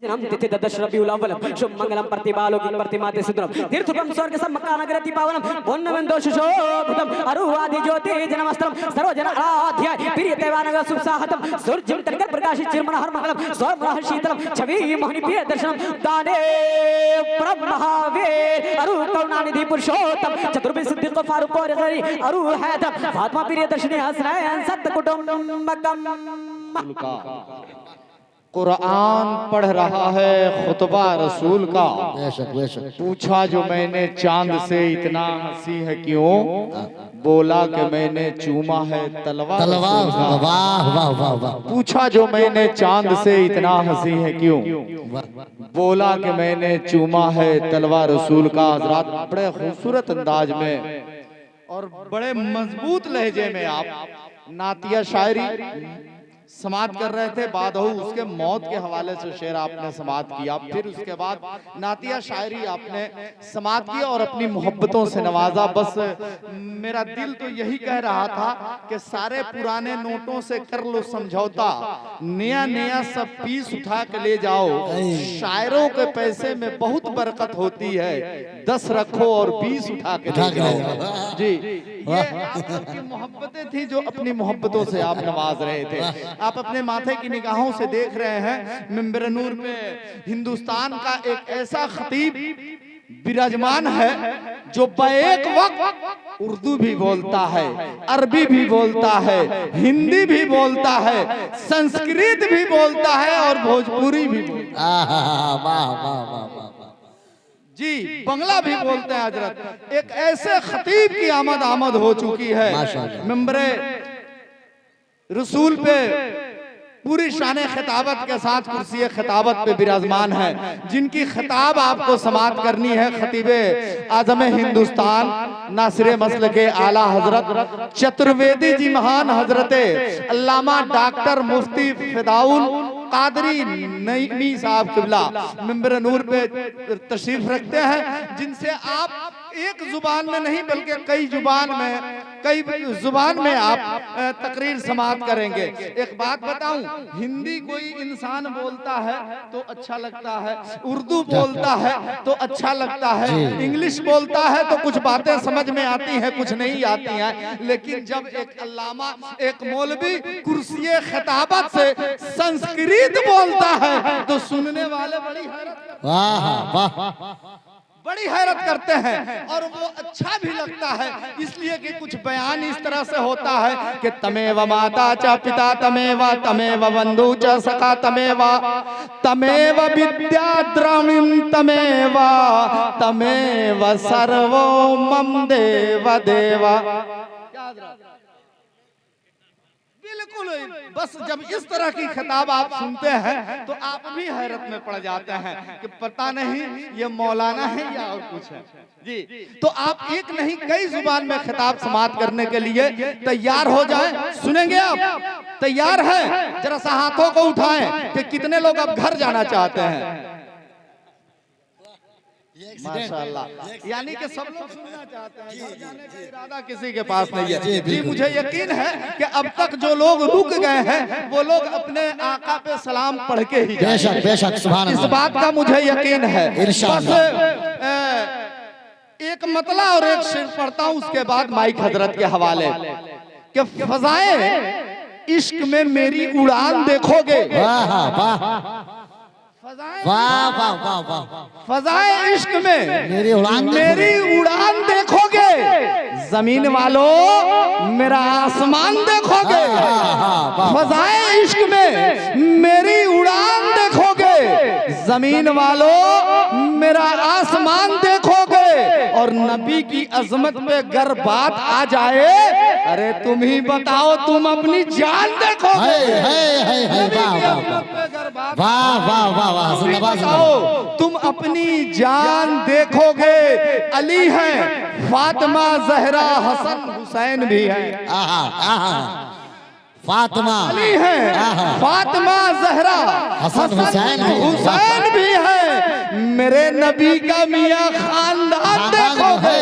जन्म तिथि दश रबिउल अव्वल शुभ मंगलम प्रतिपालोकी प्रतिमाते सुदरम तीर्थुकम स्वर्ग सम्मका नगरति पावनम पुण्यम दोषशोभितम अरुवादि ज्योति जनमस्त्रम सर्वजन आराध्य प्रियतेवानग सुसाहतम सूर्यम तनकर प्रकाशित चिरमनहर मंगलम स्वमह शीतलम छवि मोहनी प्रिय दर्शनम दाने ब्रह्मवीर अरु करुणानिधि पुरुषोत्तम चतुर्भुज सिद्धिक फारूक और गरी अरु हैदर फातिमा प्रिय दर्शनी हसनैन सत्त कुटुंबकम। कुरान पढ़ रहा है खुतबा रसूल का। पूछा जो मैंने चांद से इतना हंसी है क्यों, बोला कि मैंने चूमा है तलवार। पूछा जो मैंने चांद से इतना हंसी है क्यों, बोला कि मैंने चूमा है तलवार रसूल का। हज़रात बड़े खूबसूरत अंदाज में और बड़े मजबूत लहजे में आप नातिया शायरी समाप्त कर रहे थे। बाद उसके मौत के हवाले से शेर आपने समाप्त किया, फिर उसके बाद नातिया शायरी आपने समाप्त किया और अपनी मोहब्बतों से नवाजा। बस मेरा दिल तो यही कह रहा था कि सारे पुराने नोटों से कर लो समझौता, नया नया सब पीस उठा के ले जाओ। शायरों के पैसे में बहुत बरकत होती है, 10 रखो और 20 उठा के ले जाओ। जी, ये आपकी मोहब्बतें थी जो अपनी मोहब्बतों से आप नवाज रहे थे। आप अपने माथे की निगाहों से देख रहे हैं मिंबर नूर पे हिंदुस्तान का एक ऐसा खतीब विराजमान है जो बैक वक्त उर्दू भी बोलता है, अरबी भी बोलता है, हिंदी भी बोलता है, संस्कृत भी बोलता है और भोजपुरी भी बोलता है। जी, बंगला भी बोलते हैं हजरत। एक ऐसे खतीब की आमद हो चुकी है मिंबरे रसूल पे पूरी शाने खिताबत के साथ कुर्सी खिताबत पे विराजमान है, जिनकी खिताब आपको समाप्त करनी है। खतीबे आजम हिंदुस्तान नासिरे मसल के आला हजरत चतुर्वेदी जी महान हजरते अल्लामा डॉक्टर मुफ्ती फिदाउल कादरी नईमी साहब किबला मिंबर नूर पे तशरीफ रखते हैं, जिनसे आप एक जुबान में नहीं बल्कि कई जुबान में आप तकरीर समाप्त करेंगे। एक बात बताऊं, हिंदी कोई इंसान बोलता है तो अच्छा लगता है, उर्दू बोलता है तो अच्छा लगता है, इंग्लिश बोलता है तो कुछ बातें समझ में आती हैं, कुछ नहीं आती हैं। लेकिन जब एक अल्लामा, एक मौलवी कुर्सी खिताबत से संस्कृत बोलता है तो सुनने वाले बड़ी हैरत करते हैं और वो अच्छा भी लगता है, इसलिए कि कुछ बयान इस तरह से होता है कि तमेव माता च पिता तमेव तमेव बंधु च सखा तमेव विद्या द्रविण तमेव सर्वो मम देव देवा। बिल्कुल, बस जब इस तरह की खिताब आप सुनते हैं तो आप भी हैरत में पड़ जाते हैं कि पता नहीं ये मौलाना है या और कुछ है। जी, तो आप एक नहीं कई जुबान में खिताब समाप्त करने के लिए तैयार हो जाएं। सुनेंगे आप? तैयार हैं? जरा सा हाथों को उठाएं कि कितने लोग अब घर जाना चाहते हैं। माशाअल्लाह, यानी कि सब लोग सुनना चाहते हैं, घर जाने का इरादा किसी के पास नहीं है। जी, मुझे यकीन है कि अब तक जो लोग रुक गए हैं वो लोग अपने आका पे सलाम पढ़ के ही बेशक बेशक सुभान अल्लाह, इस बात का मुझे यकीन है। बस एक मतला और एक शेर पढ़ता हूँ, उसके बाद माइक हजरत के हवाले। कि फजाए इश्क में मेरी उड़ान देखोगे, फजाए इश्क में मेरी उड़ान देखोगे, जमीन वालों मेरा आसमान देखोगे। फजाए इश्क में मेरी उड़ान देखोगे, जमीन वालों मेरा आसमान देखोगे। और नबी की अजमत पे गर बात आ जाए, अरे तुम ही बताओ तुम अपनी जान देखोगे। बताओ तुम अपनी जान देखोगे। अली है, फातिमा जहरा हसन हुसैन भी है। फातिमा अली है, फातिमा जहरा हसन हुसैन भी है। मेरे नबी का मियाँ खानदान देखोगे,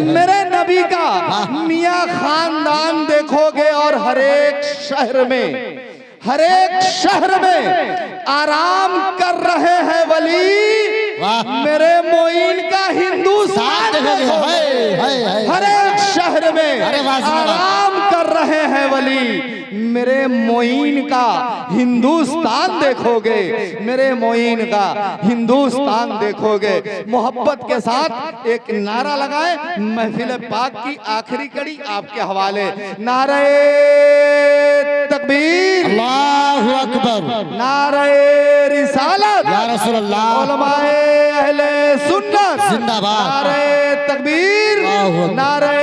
मेरे नबी का मियाँ खानदान देखोगे। और हर एक शहर में आराम कर मेरे मोइन का हिंदुस्तान देखोगे। हर एक शहर में आराम कर रहे हैं वली। मेरे मोइन का हिंदुस्तान देखोगे, मेरे मोइन का हिंदुस्तान देखोगे। मोहब्बत के साथ एक नारा लगाए, महफिल पाक की आखिरी कड़ी आपके हवाले। नारे तकबीर, अल्लाहु अकबर, नारे रिसालत, या रसूल अल्लाह, उलमाए अहले सुन्नत जिंदाबाद, नारे तकबीर, नारे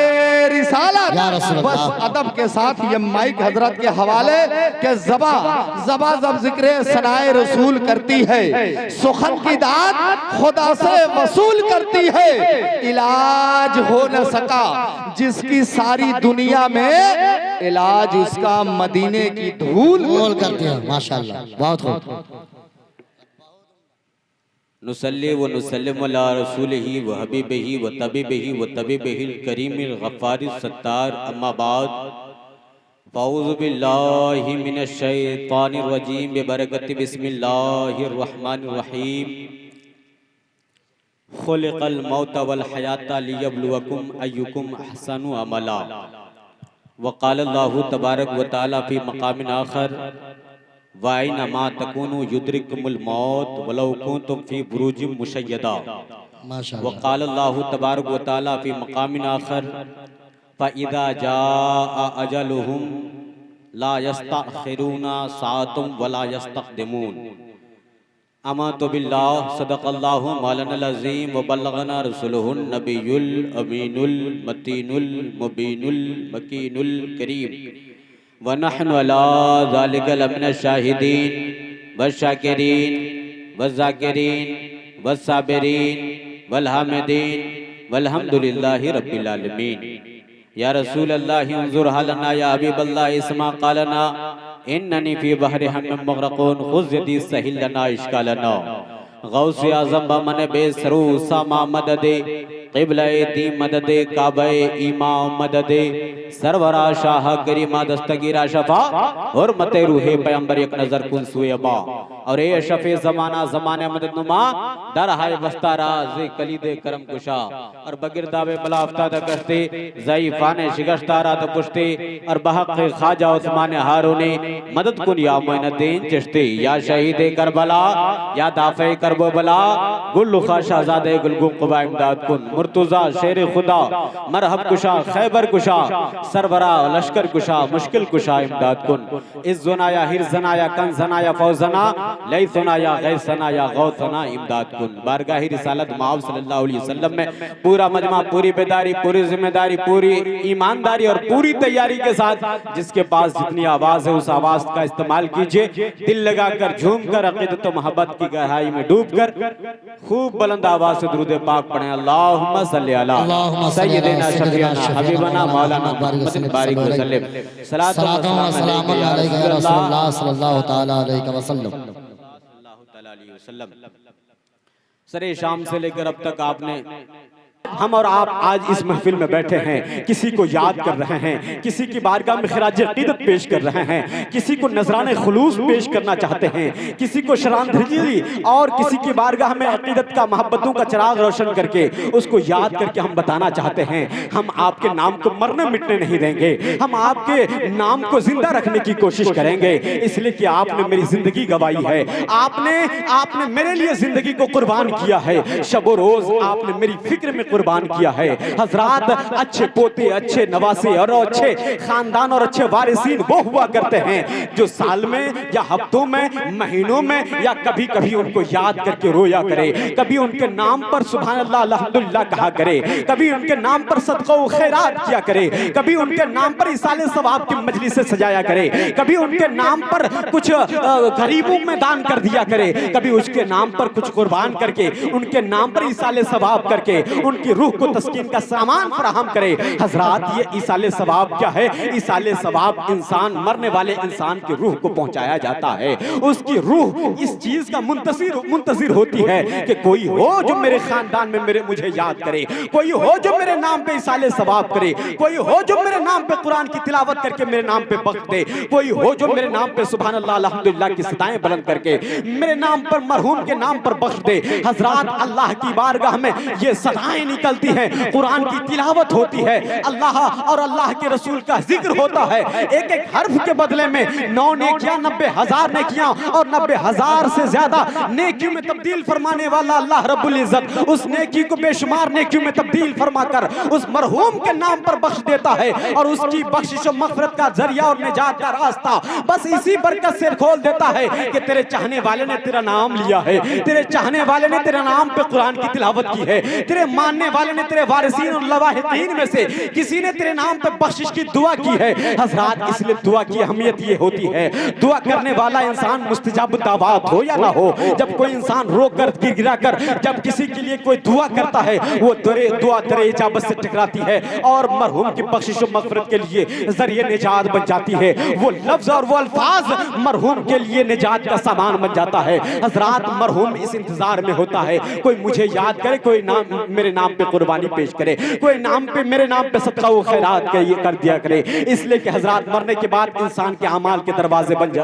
रिसालत। या रसूल बस अल्लाह। अदब के साथ ये माइक हजरत के हवाले के जबा जब जिक्र सनाए रसूल करती है, सुखन की दात खुदा से वसूल करती है। इलाज हो न सका जिसकी सारी दुनिया में, इलाज उसका मदीने की धूल बोल करते हैं। माशाअल्लाह, बहुत खूब। नुसल्ली व नुसल्लिम अला रसूलिही व हबीबिही व तबीबिही व तबीबिहिल करीमिल गफ्फारिस सत्तार, अम्मा बाद, फ़ाऊज़ु बिल्लाहि मिनश शैतानिर रजीम, बिबरकति बिस्मिल्लाहिर रहमानिर रहीम। खुलिक़ल मौत वल हयाता लियब्लुवकुम अय्युकुम अहसनु अमला। व क़ाल अल्लाहु तबारक व तआला फ़ी मक़ामिन आख़र, वाइनमा तकुनु युद्रिकुमुल मौत वलौ कुंतुम फी बुरूजिम मुशय्यदा। माशाअल्लाह। वक़ाल अल्लाहु तबारक व तआला फ़ी मक़ामिन आख़र, फ़इज़ा जाअ अजलुहुम ला यस्तअख़िरूना साअतुम वला यस्तक़दिमून। आमन्तु बिल्लाह सदक़ल्लाहु मौलानल अज़ीम व बल्लगना रसूलुहुन नबियुल अमीनुल मतीनुल मुबीनुल मकीनुल करीम। व नहनु अला ज़ालिका लमिनश शाहिदीन व शाकिरीन व ज़ाकिरीन व साबिरीन वल हामिदीन वल्हम्दुलिल्लाहि रब्बिल आलमीन। या रसूल अल्लाह उन्ज़ुर हालना, या हबीब अल्लाह इस्मा क़ालना, इन्ननी फ़ी बहरि हम्मिम मग़रक़ून ख़ुज़ यदी सहिल लना इश्कालना। गौसे आज़म बमन बेसरू सामा मददे, क़िबला दी मददे, काबा ईमा मददे, सरवरा शाह गरिमा दस्तगीरा शफा, हुर्मते रूहे पैगंबर एक नजर कुन सुए अबा। और ए शफे ज़माना ज़माने मदद नुमा, दर हाय बस्तारा ज़े कलीदे करम कुशा। और बगिरदावे बला अफ्ताद कश्ते, ज़ईफ़ाने शिकस्तारा तो पुश्ते। और बहक़ ख़ाजा उस्मान हारूने, मदद कुन या मोइनुद्दीन चिश्ती। या शहीदे करबला, या दाफ़े करबला, गुल्लुखा शहज़ादे गुलगुम क़ुबा इमदाद कुन। मुर्तज़ा शेर खुदा, मरहब कुशा, खैबर कुशा, सरवरा लश्कर कुशा, मुश्किल कुशा इमदाद कुन। इज़्ज़ुना या हिरज़ना या कंज़ना या फ़ौज़ना, लैसना या गैसना या गौसना इमदाद कुन। बारगाही रिसालत माव सल्लल्लाहु अलैहि वसल्लम में पूरा मजमा, पूरी बेदारी, पूरी जिम्मेदारी, पूरी ईमानदारी और पूरी तैयारी के साथ जिसके पास जितनी आवाज़ है उस आवाज़ का इस्तेमाल कीजिए। दिल लगाकर, झूम कर, अक़ीदत व मोहब्बत की गहराई में डूब कर खूब बुलंद आवाज़ से दुरूद पाक पढ़ें। अल्लाहुम्मा सल्ली अला सय्यिदिना शफ़ीअना हबीबना मौलाना मुहम्मद बारिक वसल्लम। सलातो व सलाम अलैका या रसूलल्लाह सल्लल्लाहु तआला अलैहि वसल्लम। सरे शाम से लेकर अब तक आपने, हम और आप आज इस महफिल में बैठे हैं, किसी को याद कर रहे हैं, किसी की बारगाह में खिराज अक़ीदत पेश कर रहे हैं, किसी को नजराने खुलूस पेश करना चाहते हैं, किसी को श्रद्धांजलि और किसी की बारगाह में अक़ीदत का, मोहब्बतों का चिराग रोशन करके उसको याद करके हम बताना चाहते हैं, हम आपके नाम को मरने मिटने नहीं देंगे, हम आपके नाम को जिंदा रखने की कोशिश करेंगे। इसलिए कि आपने मेरी जिंदगी गवाई है, आपने मेरे लिए जिंदगी को कुर्बान किया है, शबो रोज आपने मेरी फिक्र में कुर्बान किया है। हजरात, अच्छे पोते, अच्छे नवासे और अच्छे खानदान और अच्छे वारिसीन वो हुआ करते हैं जो साल में या हफ्तों में, महीनों में या कभी कभी उनको याद करके रोया करे, कभी उनके नाम पर सुभान अल्लाह अल्हम्दुलिल्लाह कहा करे, कभी उनके नाम पर सदका व खैरात किया करे, कभी उनके नाम पर इसाले सवाब की मजलिस से सजाया करे, कभी उनके नाम पर कुछ गरीबों में दान कर दिया करे, कभी उसके नाम पर कुछ कुर्बान करके, उनके नाम पर इसाले सवाब करके, उनके उनकी रूह को तस्कीन का सामान फराहम करे। हजरात, ये इसाले सवाब क्या है? इसाले सवाब इंसान, मरने वाले इंसान की रूह को पहुंचाया जाता है। उसकी रूह इस चीज का मुंतजिर होती है कि कोई हो जो मेरे खानदान में मुझे याद करे, कोई हो जो मेरे नाम पे इसाले सवाब करे, कोई हो जो मेरे नाम पे कुरान की तिलावत करके मेरे नाम पे बख्श दे, कोई हो जो मेरे नाम पे सुभान अल्लाह अल्हम्दुलिल्लाह की सदाएं बुलंद करके मेरे नाम पर, मरहूम के नाम पर बख्श दे। हजरात, अल्लाह की बारगाह में ये सदाएं निकलती हैं, कुरान की तिलावत होती है, अल्लाह और अल्लाह के रसूल का जिक्र होता है। एक एक हर्फ के बदले में 9 नेकियां, 90,000 नेकियां और 90,000 से ज्यादा नेकियों में तब्दील फरमाने वाला अल्लाह रब्बुल इज्जत उस नेकी को बेशुमार नेकियों में तब्दील फरमाकर उस मरहूम के नाम पर बख्श देता है और उसकी बख्शिश और मग़फ़िरत का जरिया और निजात का रास्ता बस इसी बरकत से खोल देता है कि तेरे चाहने वाले ने तेरा नाम लिया है, तेरे चाहने वाले ने तेरे नाम पे कुरान की तिलावत की है, तेरे मानने वाले ने, तेरे वारिसीन और लवाहिकीन में से किसी ने तेरे नाम पे बख्शिश की दुआ की है। हजरात, इसलिए दुआ की अहमियत ये होती है, दुआ करने वाला इंसान मुस्तजाब दावत हो या ना हो, जब कोई इंसान रो कर गिरा कर जब किसी के लिए कोई दुआ करता है, वो दुआ दरे इजाबत से टकराती है और मरहूम की बख्शिश और मग़फ़िरत के लिए जरिए निजात बन जाती है। वो लफ्ज और वो अल्फाज मरहूम के लिए निजात का सामान बन जाता है। हजरात, मरहूम इस इंतजार में होता है कोई मुझे याद करे, कोई नाम मेरे नाम पे कुर्बानी पेश करे, कोई नाम पे मेरे नाम पे सदका व खैरात कर दिया करे। इसलिए कि हजरात, मरने के बाद इंसान के अमाल के दरवाजे बंद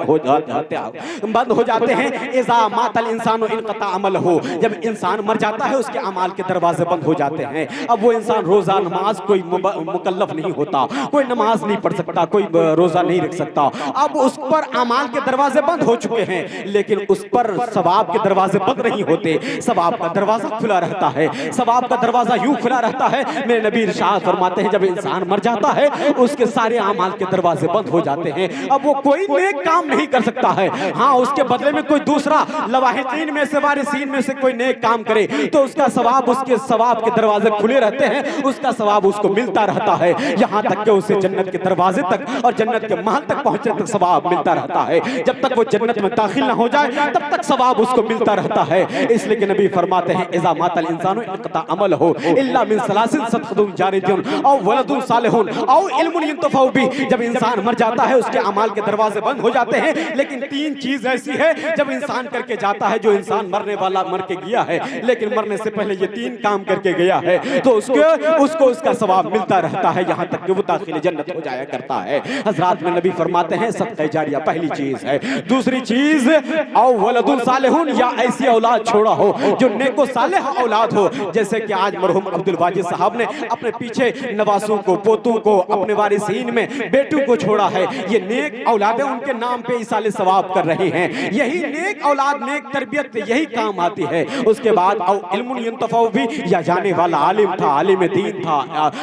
हो जाते हैं। इज़ा मातल इंसानु इनक़ता अमल हो, जब इंसान मर जाता है उसके अमाल के दरवाजे बंद हो जाते हैं। अब वो इंसान रोजा नमाज कोई मुकल्लफ नहीं होता, कोई नमाज नहीं पढ़ सकता, कोई रोजा नहीं रख सकता। अब उस पर अमाल के दरवाजे बंद हो चुके हैं, लेकिन उस पर सवाब के दरवाजे बंद नहीं होते। सवाब का दरवाजा खुला रहता है। सवाब का दरवाजा यूं खुला रहता है, मेरे नबी इरशाद फरमाते हैं, जब इंसान मर जाता है उसके सारे अमाल के दरवाजे बंद हो जाते हैं। अब वो कोई नेक काम नहीं कर सकता है। हाँ, उसके बदले में कोई दूसरा लवाहिकीन में से, वारिसीन में से कोई नेक काम करे तो उसका सवाब, उसके सवाब के दरवाजे खुले रहते हैं, उसका सवाब उसको मिलता रहता है, यहाँ तक कि उसे जन्नत के दरवाजे तक और जन्नत के महल तक पहुंचने तक सवाब मिलता रहता है। जब तक वो जन्नत में दाखिल ना हो जाए तब तक सवाब उसको मिलता रहता है। इसलिए कि नबी फरमाते हैं, इज़ा मातल इंसानु इनक़ता अमल हो इल्ला मिन सलासिन सदक़तुन जारियतुन औ वलदुन सालिहुन औ इल्मुन युंतफ़उ बिही। जब इंसान मर जाता है उसके अमाल के दरवाजे बंद हो जाते हैं, लेकिन 3 चीज ऐसी है जब इंसान करके जाता है, जो इंसान मरने वाला मर के गया है लेकिन मरने से पहले ये 3 काम करके गया है, तो उसको उसका सवाब मिलता रहता है, यहाँ तक कि वो दाखिल जन्नत हो जाया करता है। हजरात में नबी फरमाते हैं, सदक़ा जारिया पहली चीज है। दूसरी चीज औ वलदुन सालिहुन, या ऐसी औलाद छोड़ा हो जो नेको सालेह औलाद हो। जैसे कि आज मरहूम अब्दुल वाजिद साहब ने अपने पीछे नवासों को, पोतों को, अपने वारिसीन में बेटों को छोड़ा है। ये नेक औलादें उनके नाम पे इसाले सवाब कर रहे हैं। यही नेक औलाद, नेक तरबियत यही काम आती है। उसके बाद औ इल्मुन युंतफ़उ भी, या जाने वाला आलिम था, आलिम दीन था,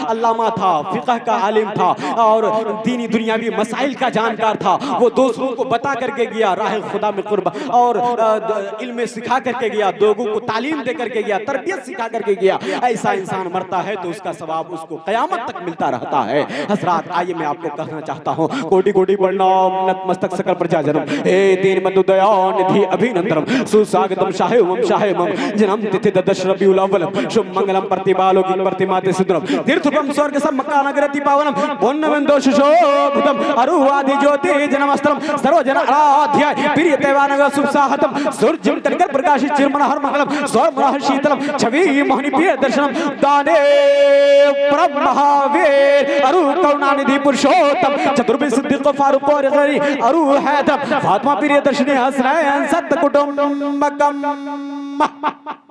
अल्लामा था, फिक़ह का आलिम था और दीनी दुनियावी मसाइल का जानकार था। वो दूसरों को बता करके गया, राह खुदा में कुर्ब और इल्म सिखा करके गया, लोगों को तालीम दे करके गया, तरबियत सिखा करके गया। ऐसा इंसान मरता है तो उसका सवाब उसको क़यामत तक मिलता रहता है। हजरात, आइए मैं आपको कहना चाहता हूँ, कोटि कोटि प्रणाम, नतमस्तक सकल प्रजा जनम, हे दीन बंधु दया निधि अभिनंदनम, सुस्वागतम शाहे जन्म तिथि दश रबीउल अव्वल, शुभ मंगलम प्रतिबालोकी प्रतिमाते सुदरम, तीर्थुपम स्वर्ग सम मक्का नगरति पावनम, पुण्यवंतो सुशोभितम, अरुवादि ज्योति जनमस्तरम, सर्वजन आराध्याय प्रियतेवानग सुसाहतम, सूर्यम तनकर प्रकाशित चिरमनहर मंगलम, स्वमनहर शीतलम, छवि मोहिनी प्रिय दर्शनम, दाने परम महावीर अरु करुणानिधि पुरुषोत्तम, चतुर्भुज सिद्दीक़ फारूक और गरी अरु हैदर फातिमा प्रिय दर्शनी हसनैन सत्त कुटुंबकम।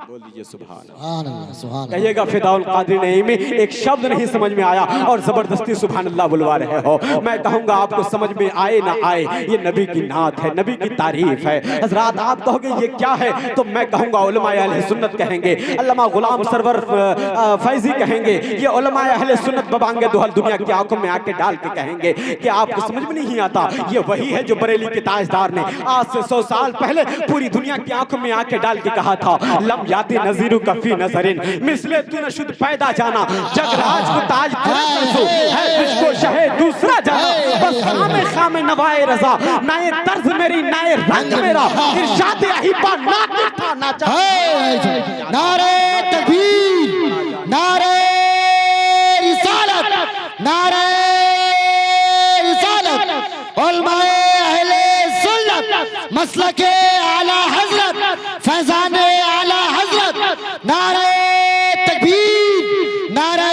बोल दीजिए सुभान अल्लाह। कहिएगा फिदाउल कादिर नईमी, एक शब्द नहीं समझ में आया और जबरदस्ती सुभान अल्लाह बुलवा रहे हो। मैं कहूंगा आपको समझ में आए ना आए, ये नबी की नात है, नबी की तारीफ है। हजरात, आप कहोगे ये क्या है, तो मैं कहूंगा उलमाए अहले सुन्नत कहेंगे, अल्लामा गुलाम सरवर फैजी कहेंगे, ये उलमाए अहले सुन्नत बबांगे दुहल दुनिया की आंखों में आके डाल के कहेंगे कि आपको समझ में नहीं आता। ये वही है जो बरेली के ताजदार ने आज से 100 साल पहले पूरी दुनिया की आंखों में आके डाल के कहा था, लम याति नज़ीरु कफी नजरिन मिसले तू न शुद्ध पैदा जाना, जगराज को ताज है तुझको शहे दूसरा जाना, बस खामे खामे नवाए रजा, नाए तर्ज मेरी नाए रंग मेरा, इरशाद अहिबा नातिक था नाचा। नारे तकबीर, नारे मसलके आला हजरत फैजान आला हजरत नारे तकबीर नारे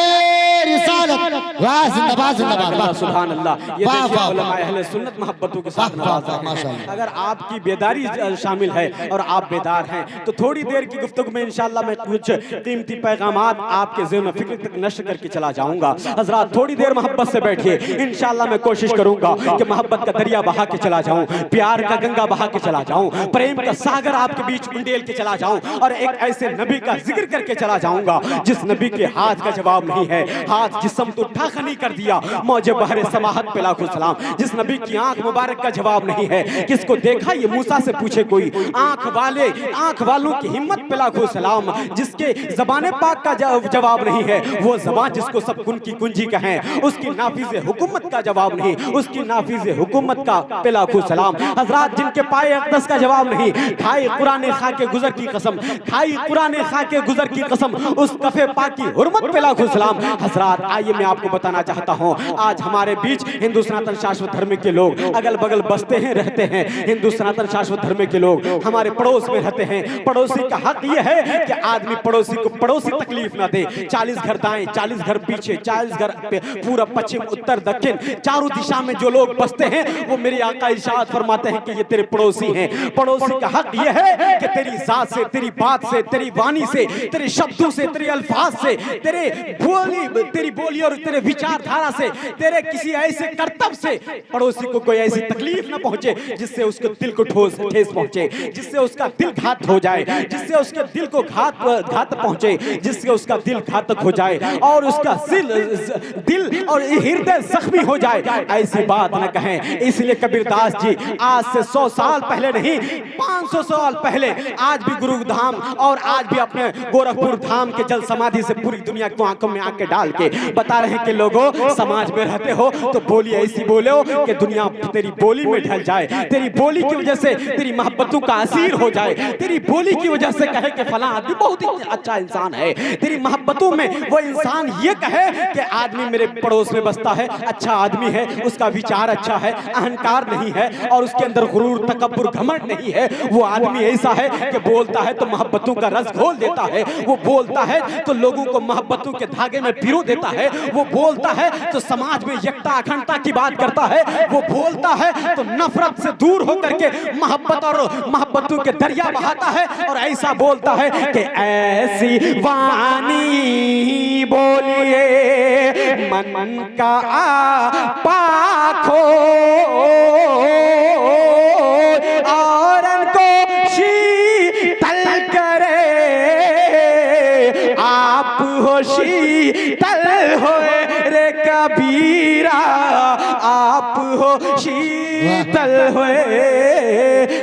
रिसालत वाह जिंदाबाद जिंदाबाद सुभान अल्लाह। ये वाह, देखिए वाह, उलमा वाह। अहले सुन्नत मोहब्बतों के साथ वाह, वाह, नवाजा है। माशाअल्लाह। अगर आपकी बेदारी शामिल है और आप बेदार हैं तो थोड़ी देर की गुफ्तगू में इंशाअल्लाह मैं कुछ कीमती पैगामात आपके ज़हन फिक्र तक नश्र करके चला जाऊंगा। हजरात थोड़ी देर मोहब्बत से बैठिए, इंशाअल्लाह मैं कोशिश करूंगा कि मोहब्बत का दरिया बहा के चला जाऊं, प्यार का गंगा बहा के चला जाऊं, प्रेम का सागर आपके बीच उंडेल के चला जाऊं और एक ऐसे नबी का जिक्र करके चला जाऊंगा जिस नबी के हाथ का जवाब नहीं है, हाथ जिस्म तो उठा खनी कर दिया, मौजे बहरे समाहत पे लाखों सलाम। जिस नबी की आंख मुबारक का जवाब नहीं है, किसको देखा ये मूसा से पूछे कोई, आंख वालों की हिम्मत पे लाखों सलाम। जिसके ज़बान पाक का जवाब नहीं है, वो ज़बान जिसको सब कुन की कुंजी कहें, उसकी नाफिज़ हुकूमत का जवाब नहीं, उसकी नाफिज़ हुकूमत का पे लाखों सलाम। हजरात जिनके पाए अक़दस का जवाब नहीं, खाई कुरान खा के गुजर की कसम, खाई कुरान खा के गुजर की कसम, उस कफे पाक की हुर्मत पे लाखों सलाम। हजरात आइए मैं आपको बताना चाहता हूँ, आज हमारे बीच हिंदू सनातन शाश्वत धर्म के लोग अगल बगल बसते हैं, रहते हैं। हिंदू सनातन शाश्वत धर्म के लोग हमारे पड़ोस में रहते हैं। पड़ोसी का हक ये है कि आदमी पड़ोसी को पड़ोसी तकलीफ ना दे। 40 घर दाएं, 40 घर पीछे, 40 घर पूरा पश्चिम उत्तर दक्षिण चारों दिशा में जो लोग बसते हैं वो मेरे आका इरशाद फरमाते हैं कि ये तेरे पड़ोसी हैं। पड़ोसी का हक ये है कि तेरी जात से, तेरी बात से, तेरी वाणी से, तेरे शब्दों से, तेरे अल्फाज से, तेरी बोली और तेरे विचारधारा से, तेरे किसी ऐसे करतब से पड़ोसी को कोई ऐसी तकलीफ ना पहुंचे जिससे उसके दिल को ठेस पहुंचे, जिससे उसका दिल घात हो जाए, जिससे उसके दिल को घात पहुंचे, जिससे उसका दिल घातक हो जाए और उसका दिल और हृदय जख्मी हो जाए। ऐसी बात न कहें। इसलिए कबीरदास जी आज से 100 साल पहले नहीं, 500 साल पहले आज भी गुरुधाम और आज भी अपने गोरखपुर धाम के जल समाधि से पूरी दुनिया को आंखों में आंखें डाल के बता रहे हैं कि लोगों समाज में रहते हो तो बोली ऐसी बोलो कि दुनिया तेरी बोली में ढल जाए, तेरी बोली की वजह से तेरी मोहब्बतों का असीर हो जाए, तेरी बोली की वजह से कहे कि फलां आदमी बहुत ही अच्छा इंसान है, तेरी मोहब्बतों में वो इंसान ये कहे कि आदमी मेरे पड़ोस में बसता है, अच्छा आदमी है, उसका विचार अच्छा है, अहंकार नहीं है और उसके अंदर गुरूर तकब्बुर घमंड नहीं है। वो आदमी ऐसा है कि बोलता है तो मोहब्बतों का रस घोल देता है, वो बोलता है तो लोगों को मोहब्बतों के धागे में पिरो देता है, वो बोलता है तो समाज में एकता अखंडता की बात करता है, वो बोलता है तो नफरत से दूर होकर के मोहब्बत और मोहब्बतों के दरिया बहाता है और ऐसा बोलता है कि ऐसी वाणी बोलिए मन का पाक हो और उनको शीतल करे, आप हो शीतल होए रे कबीरा, आप हो शीतल होए।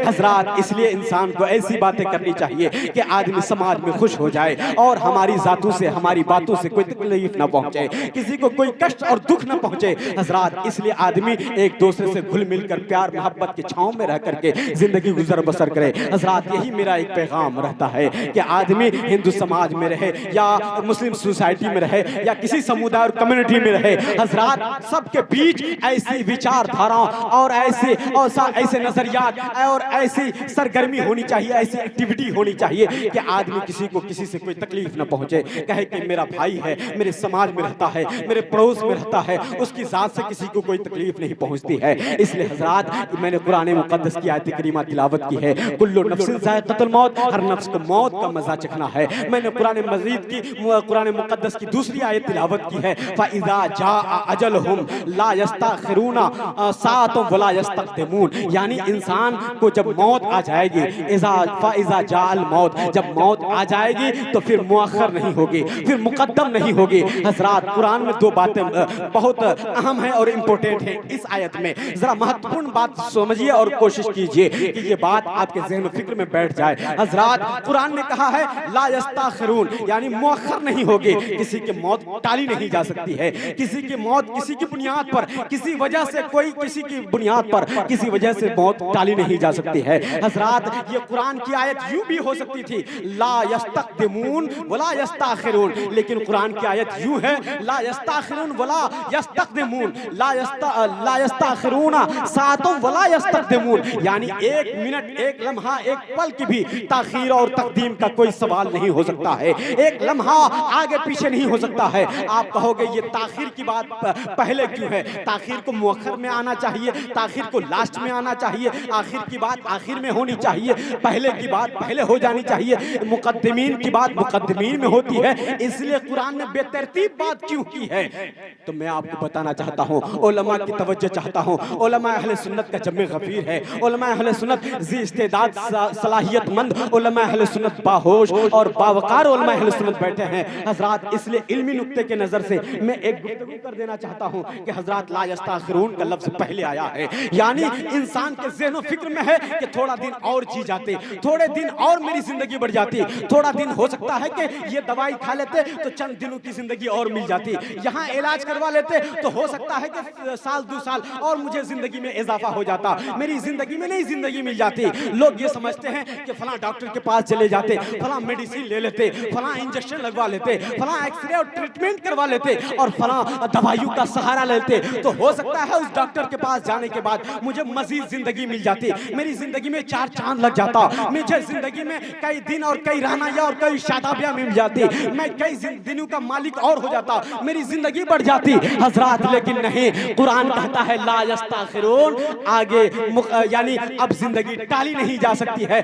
हजरात इसलिए इंसान को ऐसी बातें करनी चाहिए कि आदमी समाज में खुश हो जाए और हमारी जातों से, हमारी बातों से कोई तकलीफ ना पहुंचे, किसी को कोई कष्ट और दुख ना पहुंचे। हजरात इसलिए आदमी एक दूसरे से घुल मिलकर प्यार मोहब्बत की छांव में रह करके जिंदगी गुजर बसर करे। हजरात यही मेरा एक पैगाम रहता है कि आदमी हिंदू समाज में रहे या मुस्लिम सोसाइटी में रहे या किसी समुदाय और कम्युनिटी में रहे, हजरात सबके बीच ऐसी विचारधाराओं और ऐसे नजरियात और ऐसी सरगर्मी होनी चाहिए, ऐसी एक्टिविटी होनी चाहिए कि आदमी किसी को किसी से कोई तकलीफ ना पहुंचे, कहे कि मेरा भाई है, मेरे समाज में रहता है, मेरे पड़ोस में रहता है, उसकी जात से किसी को कोई तकलीफ नहीं पहुंचती है। इसलिए हजरात मैंने कुरान मुकद्दस की आयत करीमा तिलावत की है, कुल्लु नफ्सिन ज़ाइक़तुल मौत, हर नफ्स को मौत का मजा चखना है। मैंने कुरान मुकद्दस की दूसरी आयत तिलावत की है, फ़इज़ा जाअ अजलहुम ला यस्तखिरूना साअतुन वला यस्तक़दिमून, यानी इंसान को जब मौत आ जाएगी, फ़इज़ा जाअल मौत, जब मौत आ जाएगी तो फिर मुअख्खर नहीं होगी, फिर मुकद्दम नहीं होगी। हजरात कुरान में दो बातें बहुत अहम हैं और इम्पोर्टेंट हैं इस आयत में, जरा महत्वपूर्ण बात समझिए और कोशिश कीजिए कि ये बात आपके ज़हन और फिक्र में बैठ जाए। हजरात कुरान ने कहा है ला यस्तखिरून, यानी मुअख्खर नहीं होगी, किसी की मौत टाली नहीं जा सकती है, किसी की मौत किसी की बुनियाद पर, किसी वजह से कोई किसी की बुनियाद पर किसी वजह से मौत टाली नहीं जा सकती सकती है। हजरात, ये कुरान की आयत यूं भी हो सकती थी, ला यस्तक़दिमून वला यस्ताखिरून, लेकिन कुरान की आयत यूं है, ला यस्ताखिरून वला यस्तक़दिमून, ला यस्ताखिरून सातों वला यस्तक़दिमून, यानी एक मिनट, एक लम्हा, एक पल की भी ताखीर और तकदीम का कोई सवाल नहीं हो सकता है। एक लम्हा आगे पीछे नहीं हो सकता है। आप कहोगे ये ताखीर की बात पहले क्यों है? ताखीर को मुअख्खर में आना चाहिए, ताखीर को लास्ट में आना चाहिए, आखिर की बात आखिर में होनी चाहिए, पहले की बात पहले हो जानी चाहिए, मुकद्दमीन की बात मुकद्दमीन में होती है। इसलिए कुरान ने बेतरतीब बात क्यों की है? तो मैं आपको बताना चाहता हूँ, उलमा की तवज्जो चाहता हूँ। उलमा अहले सुन्नत का जम्मे गफीर है, उलमा अहले सुन्नत जी इस्तेदाद सलाहियतमंद, उलमा अहले सुन्नत बाहोश और बावकार उलमा अहले सुन्नत बैठे हैं। हजरात, इसलिए इल्मी नुक्ते के नजर से मैं एक गुफ्तगू कर देना चाहता हूँ कि हजरात ला यस्ताखिरून का लफ्ज पहले आया है, यानी इंसान के ज़हन फिक्र में है कि थोड़ा दिन और जी जाते, थोड़े दिन और मेरी जिंदगी बढ़ जाती, थोड़ा दिन हो सकता है कि ये दवाई खा लेते तो चंद दिनों की जिंदगी और मिल जाती, यहाँ इलाज करवा लेते तो हो सकता है कि साल 2 साल और मुझे जिंदगी में इजाफा हो जाता, मेरी जिंदगी में नई जिंदगी मिल जाती। लोग ये समझते हैं कि फला डॉक्टर के पास चले जाते, फला मेडिसिन ले लेते, फला इंजेक्शन लगवा लेते, फला एक्सरे और ट्रीटमेंट करवा लेते और फला दवाइयों का सहारा लेते, तो हो सकता है उस डॉक्टर के पास जाने के बाद मुझे मजीद जिंदगी मिल जाती, मेरी जिंदगी में 4 चांद लग जाता, मुझे जिंदगी में कई दिन और कई रानाया और कई शादाबियां मिल जाती, मैं कई दिनों का मालिक और हो जाता, मेरी जिंदगी बढ़ जाती। हजरात, लेकिन नहीं, कुरान कहता है ला यस्ताखिरून, आगे यानी अब जिंदगी टाली नहीं जा सकती है,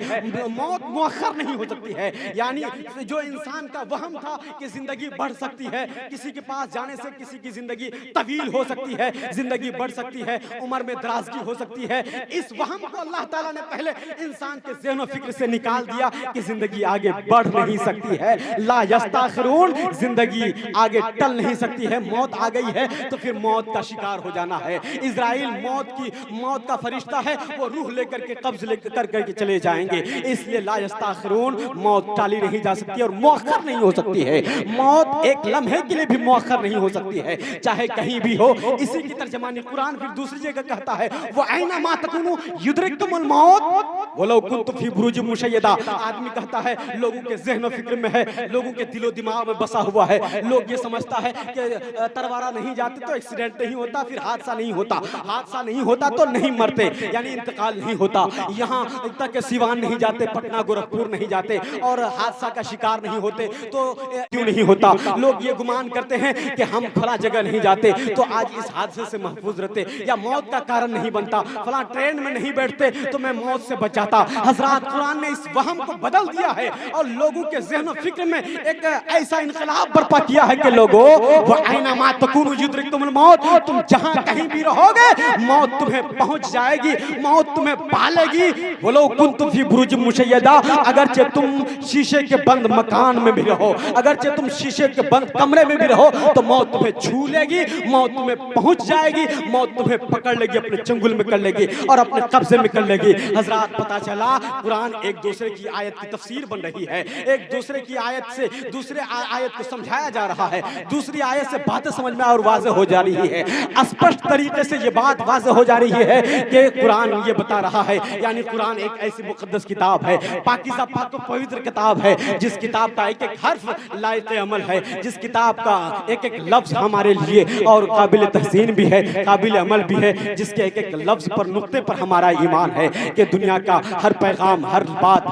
मौत मुअख्खर नहीं हो सकती है। यानी जो इंसान का वहम था कि जिंदगी बढ़ सकती है, किसी के पास जाने से किसी की जिंदगी तवील हो सकती है, जिंदगी बढ़ सकती है, उम्र में दराजगी हो सकती है, इस वहम को अल्लाह ताला ने पहले इंसान के ज़हन और फिक्र से निकाल दिया कि जिंदगी आगे बढ़ नहीं सकती है। ला यस्ताखिरून, जिंदगी आगे टल नहीं सकती है, मौत आ गई है तो फिर मौत का शिकार हो जाना है। इजराइल मौत का फरिश्ता है, वो रूह लेकर के कब्ज लेकर करके चले जाएंगे। इसलिए ला यस्ताखिरून, मौत टाली नहीं जा सकती और मुअख्खर नहीं हो सकती है। मौत एक लम्हे के लिए भी मुअख्खर नहीं हो सकती है, चाहे कहीं भी हो। इसी की तर्जमानी कुरान फिर दूसरी जगह कहता है, वो ऐना मा तकुनु युद्रिकुमुल मौत वलो कुन्तुम फी बुरूज मुशय्यदा। आदमी कहता है लोगों के ज़हन और फिक्र में है, लोगों के दिलो दिमाग में बसा हुआ है, लोग ये समझता है कि तरवारा नहीं जाते तो एक्सीडेंट नहीं होता, फिर हादसा नहीं होता, हादसा नहीं होता तो नहीं मरते, यानी इंतकाल नहीं होता। यहाँ तक के सिवान नहीं जाते, पटना गोरखपुर नहीं जाते और हादसा का शिकार नहीं होते तो क्यों नहीं होता? लोग ये गुमान करते हैं कि हम फला जगह नहीं जाते तो आज इस हादसे से महफूज रहते, या मौत का कारण नहीं बनता, फला ट्रेन में नहीं बैठते तो मैं मौत से बच जाता। हजरात, कुरान ने इस वहम को बदल दिया है और लोगों के ज़हन और फिक्र में एक ऐसा इनकलाब बर्पा किया है कि लोगों, व ऐना मा तकुनु युद्रिकुमुल मौत, तुम जहां कहीं भी रहोगे मौत तुम्हें पहुंच जाएगी, मौत तुम्हें पालेगी। वलो कुन्तुम फी बुरूज मुशय्यदा, अगरचे तुम शीशे के बंद मकान में भी रहो, अगरचे तुम शीशे के बंद कमरे में भी रहो तो मौत तुम्हें छू लेगी, मौत तुम्हें पहुंच जाएगी, मौत तुम्हें पकड़ लेगी, अपने चंगुल में कर लेगी और अपने कब्जे में कर लेगी। हजरात, पता चला कुरान एक दूसरे की आयत की तफसीर बन रही है, एक दूसरे की आयत से दूसरे आयत को समझाया जा रहा है, दूसरी आयत से बातें समझ में और वाज़ेह हो जा रही है। स्पष्ट तरीके से ये बात वाज़ेह हो जा रही है कि कुरान ये बता रहा है, यानी कुरान एक ऐसी मुकद्दस किताब है, पाकीज़ा पाक व पवित्र किताब है, जिस किताब का एक एक हर्फ लायक अमल है, जिस किताब का एक एक लफ्ज हमारे लिए और काबिल तहसीन भी है, काबिल अमल भी है, जिसके एक एक लफ्ज पर नुक्ते पर हमारा ईमान है कि दुनिया का हर पैगाम, हर बात,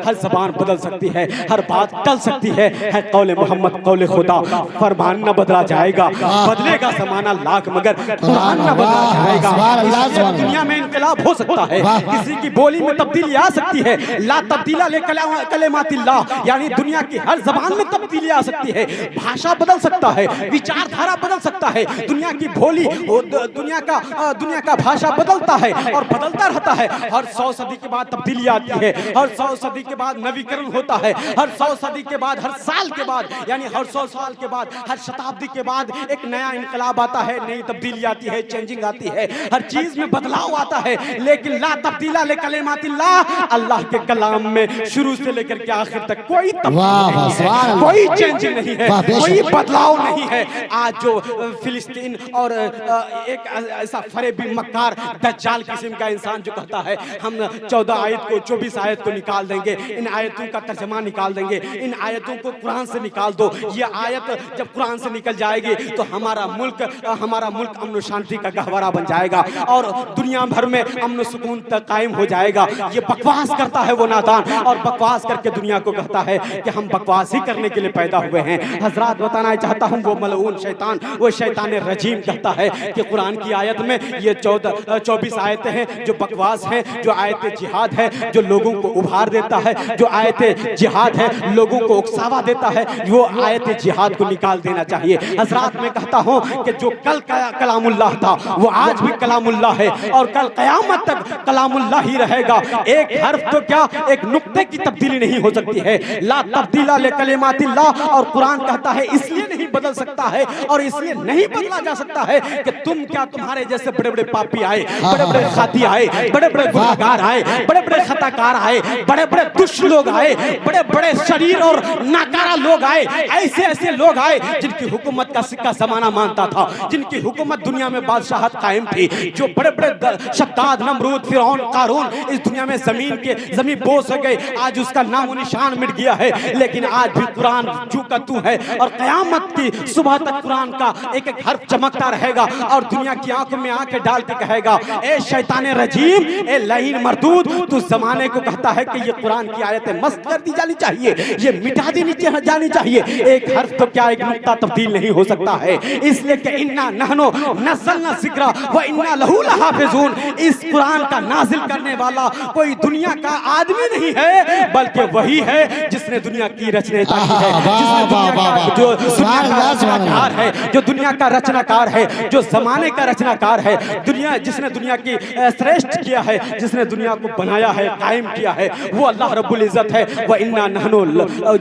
हर जबान बदल सकती है, हर बात टल सकती है कौले मोहम्मद कौले खुदा, फरमान न बदला जाएगा, बदलेगा ज़माना लाख मगर कुरान न बदला जाएगा। दुनिया में इनकलाब हो सकता है, किसी की बोली में तब्दीली आ सकती है, ला तब्दीला ले कलिमातिल्लाह, यानी दुनिया की हर जबान में तब्दीली आ सकती है, भाषा बदल सकता है, विचारधारा बदल सकता है, दुनिया की बोली, दुनिया का भाषा बदलता है और बदलता रहता है। हर 100 सदी के बाद तब्दीली आती है, हर 100 सदी के बाद नवीकरण होता है, हर 100 सदी के बाद, हर साल के बाद, यानी हर 100 साल के बाद, हर शताब्दी के बाद एक नया इनकलाब आता है, नई तब्दीली आती है, चेंजिंग आती है, हर चीज में बदलाव आता है। लेकिन ला तब्दीला ले कलिमातिल्लाह, अल्लाह के कलाम में शुरू से लेकर के आखिर तक कोई वाह, वाह, सुभान तब्दीली, अल्लाह। कोई चेंजिंग नहीं है, वाह, बेशक। कोई बदलाव नहीं है। आज जो फिलिस्तीन और एक ऐसा फरेबी मक्कार दज्जाल किस्म का इंसान जो कहता है हम 14 आयत को 24 आयत को निकाल देंगे, इन आयतों का तर्जमा निकाल देंगे, इन आयतों को कुरान से निकाल दो, ये आयत जब कुरान से निकल जाएगी तो हमारा मुल्क अमन शांति का गहवरा बन जाएगा और दुनिया भर में अमन सुकून तक कायम हो जाएगा। ये बकवास करता है वो नादान, और बकवास करके दुनिया को कहता है कि हम बकवास ही करने के लिए पैदा हुए हैं। हजरात बताना चाहता हूँ वो मलऊन शैतान, वो शैतान रजीम कहता है कि कुरान की आयत में ये 24 आयतें हैं जो बकवास हैं, जो आयत जिहाद है जो लोगों को उभार देता है, जो आयत जिहाद है लोगों को उकसावा देता है, वो आयत जिहाद को निकाल देना चाहिए। हजरात मैं कहता हूँ कि जो कल कलामुल्लाह था वो आज भी कलामुल्लाह है और कल कयामत तक कलामुल्लाह ही रहेगा। एक हर्फ तो क्या, एक नुक्ते की तब्दीली नहीं हो सकती है। ला तब्दीला ले कलिमातिल्लाह, और कुरान कहता है इसलिए नहीं बदल सकता है और इसलिए नहीं बदला जा सकता है कि तुम क्या, तुम्हारे जैसे बड़े बड़े पापी आए, बड़े बड़े खाती आए, बड़े बड़े गुनहगार आए, बड़े बड़े खताकार आए, बड़े बड़े दुष्ट लोग आए, बड़े बड़े शरीर और नाकारा लोग आए, ऐसे ऐसे लोग आए जिनकी हुकूमत का सिक्का जमाना मानता था, जिनकी हुकूमत दुनिया में बादशाहत कायम थी, जो बड़े बड़े शद्दाद, नमरूद, फिरौन, कारून इस दुनिया में जमीन बोझ हो गए, आज उसका नामो निशान मिट गया है। लेकिन आज भी कुरान जू का तू है और कयामत की सुबह तक कुरान का एक एक हर्फ चमकता रहेगा और दुनिया की आंखों में आंखें डाल के कहेगा, ए शैतान रजीम, ए लईन मरदूद, तू जमाने को कहता है कि ये कुरान की आयतें मस्त कर दी जानी चाहिए, ये मिटा देनी जानी चाहिए। एक हर्फ तो क्या, एक नुक्ता तब्दील नहीं हो सकता है, इसलिए कि इन्ना नहनो नज़लना ज़िक्रा व इन्ना लहू लहाफ़िज़ून, इस कुरान का नाजिल करने वाला कोई दुनिया का आदमी नहीं है बल्कि वही है जिसने दुनिया की रचनेता की है, जो दुनिया का रचनाकार है, जो जमाने का रचनाकार है, जिसने दुनिया की श्रेष्ठ किया है, जिसने दुनिया को बनाया है, कायम किया है, वो अल्लाह रब्बुल इज्जत है। व इन्ना नहनु,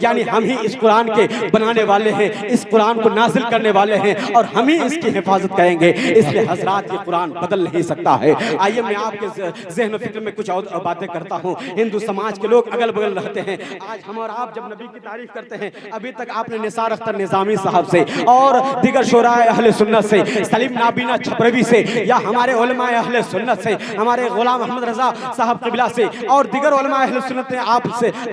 यानी हम ही इस कुरान के बनाने वाले हैं, इस कुरान को नाजिल करने वाले हैं और हम ही इसकी हिफाजत करेंगे। इसलिए हजरात ये कुरान बदल नहीं सकता है। आइए मैं आपके ज़हन फिक्र में कुछ और बातें करता हूँ। हिंदू समाज के लोग अगल बगल रहते हैं, आज हम और आप जब नबी की तारीफ करते हैं, अभी तक आपने निसार अख्तर निज़ामी साहब से और दीगर शोराए अहले सुन्नत से, सलीम नाबीना छपरवी से, या हमारे उलमाए अहले सुन्नत से, हमारे गुलाम अहमद रजा साहब क़िबला से और दीगर उलमाए अहले सुन्नत ने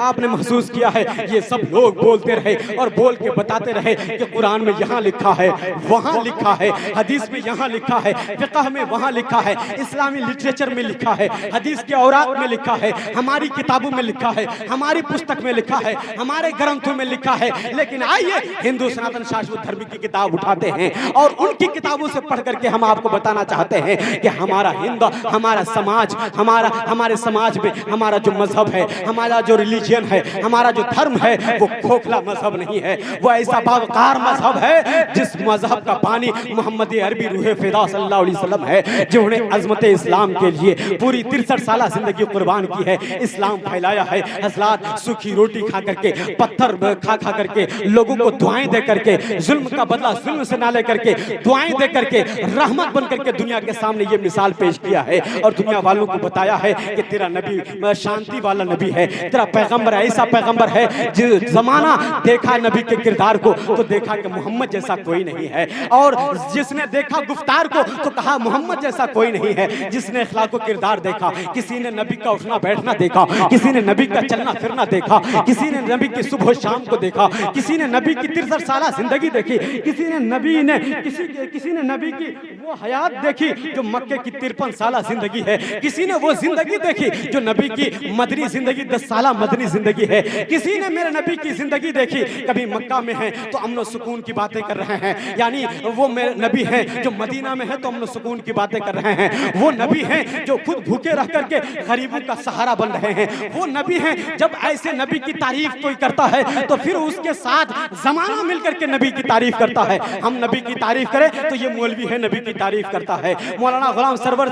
आपने महसूस किया है, ये सब लोग बोलते रहे और बोल के बताते रहे कि कुरान में यहाँ लिखा है, वहाँ लिखा है, हदीस में यहाँ लिखा है, फिक़ह में वहाँ लिखा है, इस्लामी लिटरेचर में लिखा है, हदीस के औरात में लिखा है, हमारी किताबों में लिखा है, हमारी पुस्तक में लिखा है, हमारे ग्रंथों में लिखा है। लेकिन आइए हिंदू सनातन शाश्वत धर्म की किताब उठाते हैं और उनकी किताबों से पढ़ करके हम आपको बताना चाहते हैं कि हमारा हिंदू, हमारा समाज, हमारे समाज में हमारा जो मजहब है, हमारा जो रिलीजियन है, हमारा जो धर्म है, वो खोखला मजहब नहीं है, वो ऐसा बावकार मजहब है जिस मजहब का पानी मोहम्मद अरबी रूहे फिदा सल्लल्लाहु अलैहि वसल्लम है, जिन्होंने अजमत इस्लाम के लिए पूरी 63 साल जिंदगी कुर्बान की है, इस्लाम फैलाया है। हजरात सूखी रोटी खा करके, पत्थर खा करके, लोगों को दुआएं दे करके, जुल्म का बदला जुल्म से ना ले करके, दुआएं दे करके, रहमत बन करके दुनिया के सामने ये मिसाल पेश किया है और दुनिया वालों को बताया है कि तेरा नबी शांति वाला नबी है, तेरा पैगंबर ऐसा पैगंबर है। जमाना देखा नबी के किरदार को तो देखा कि मोहम्मद जैसा कोई नहीं है, और जिसने देखा गुफ्तार को तो कहा मोहम्मद जैसा कोई नहीं है। जिसने अखलाक किरदार देखा, किसी ने नबी का उठना बैठना देखा, किसी ने नबी का चलना फिरना देखा, किसी ने नबी की सुबह शाम को देखा, किसी ने नबी की 63 साल जिंदगी देखी, किसी ने नबी की वो हयात देखी जो मक्के की 53 साल जिंदगी है, किसी ने वो जिंदगी देखी जो नबी की मदनी जिंदगी 10 साल मदनी जिंदगी है, किसी ने मेरे नबी की जिंदगी देखी, कभी मक्का में है तो अमन सुकून की बातें कर रहे हैं, यानी वो मेरे नबी हैं जो मदीना में है तो अमन सुकून की बातें कर रहे हैं, वो नबी हैं जो खुद भूखे रह करके गरीबों का सहारा बन रहे हैं, वो नबी हैं। जब ऐसे नबी की तारीफ कोई करता है तो फिर उसके साथ जमाना मिलकर के नबी नबी की तारीफ करता है। हम नबी की तारीफ करें तो ये मौलवी है नबी की तारीफ करता है। मौलाना गुलाम सरवर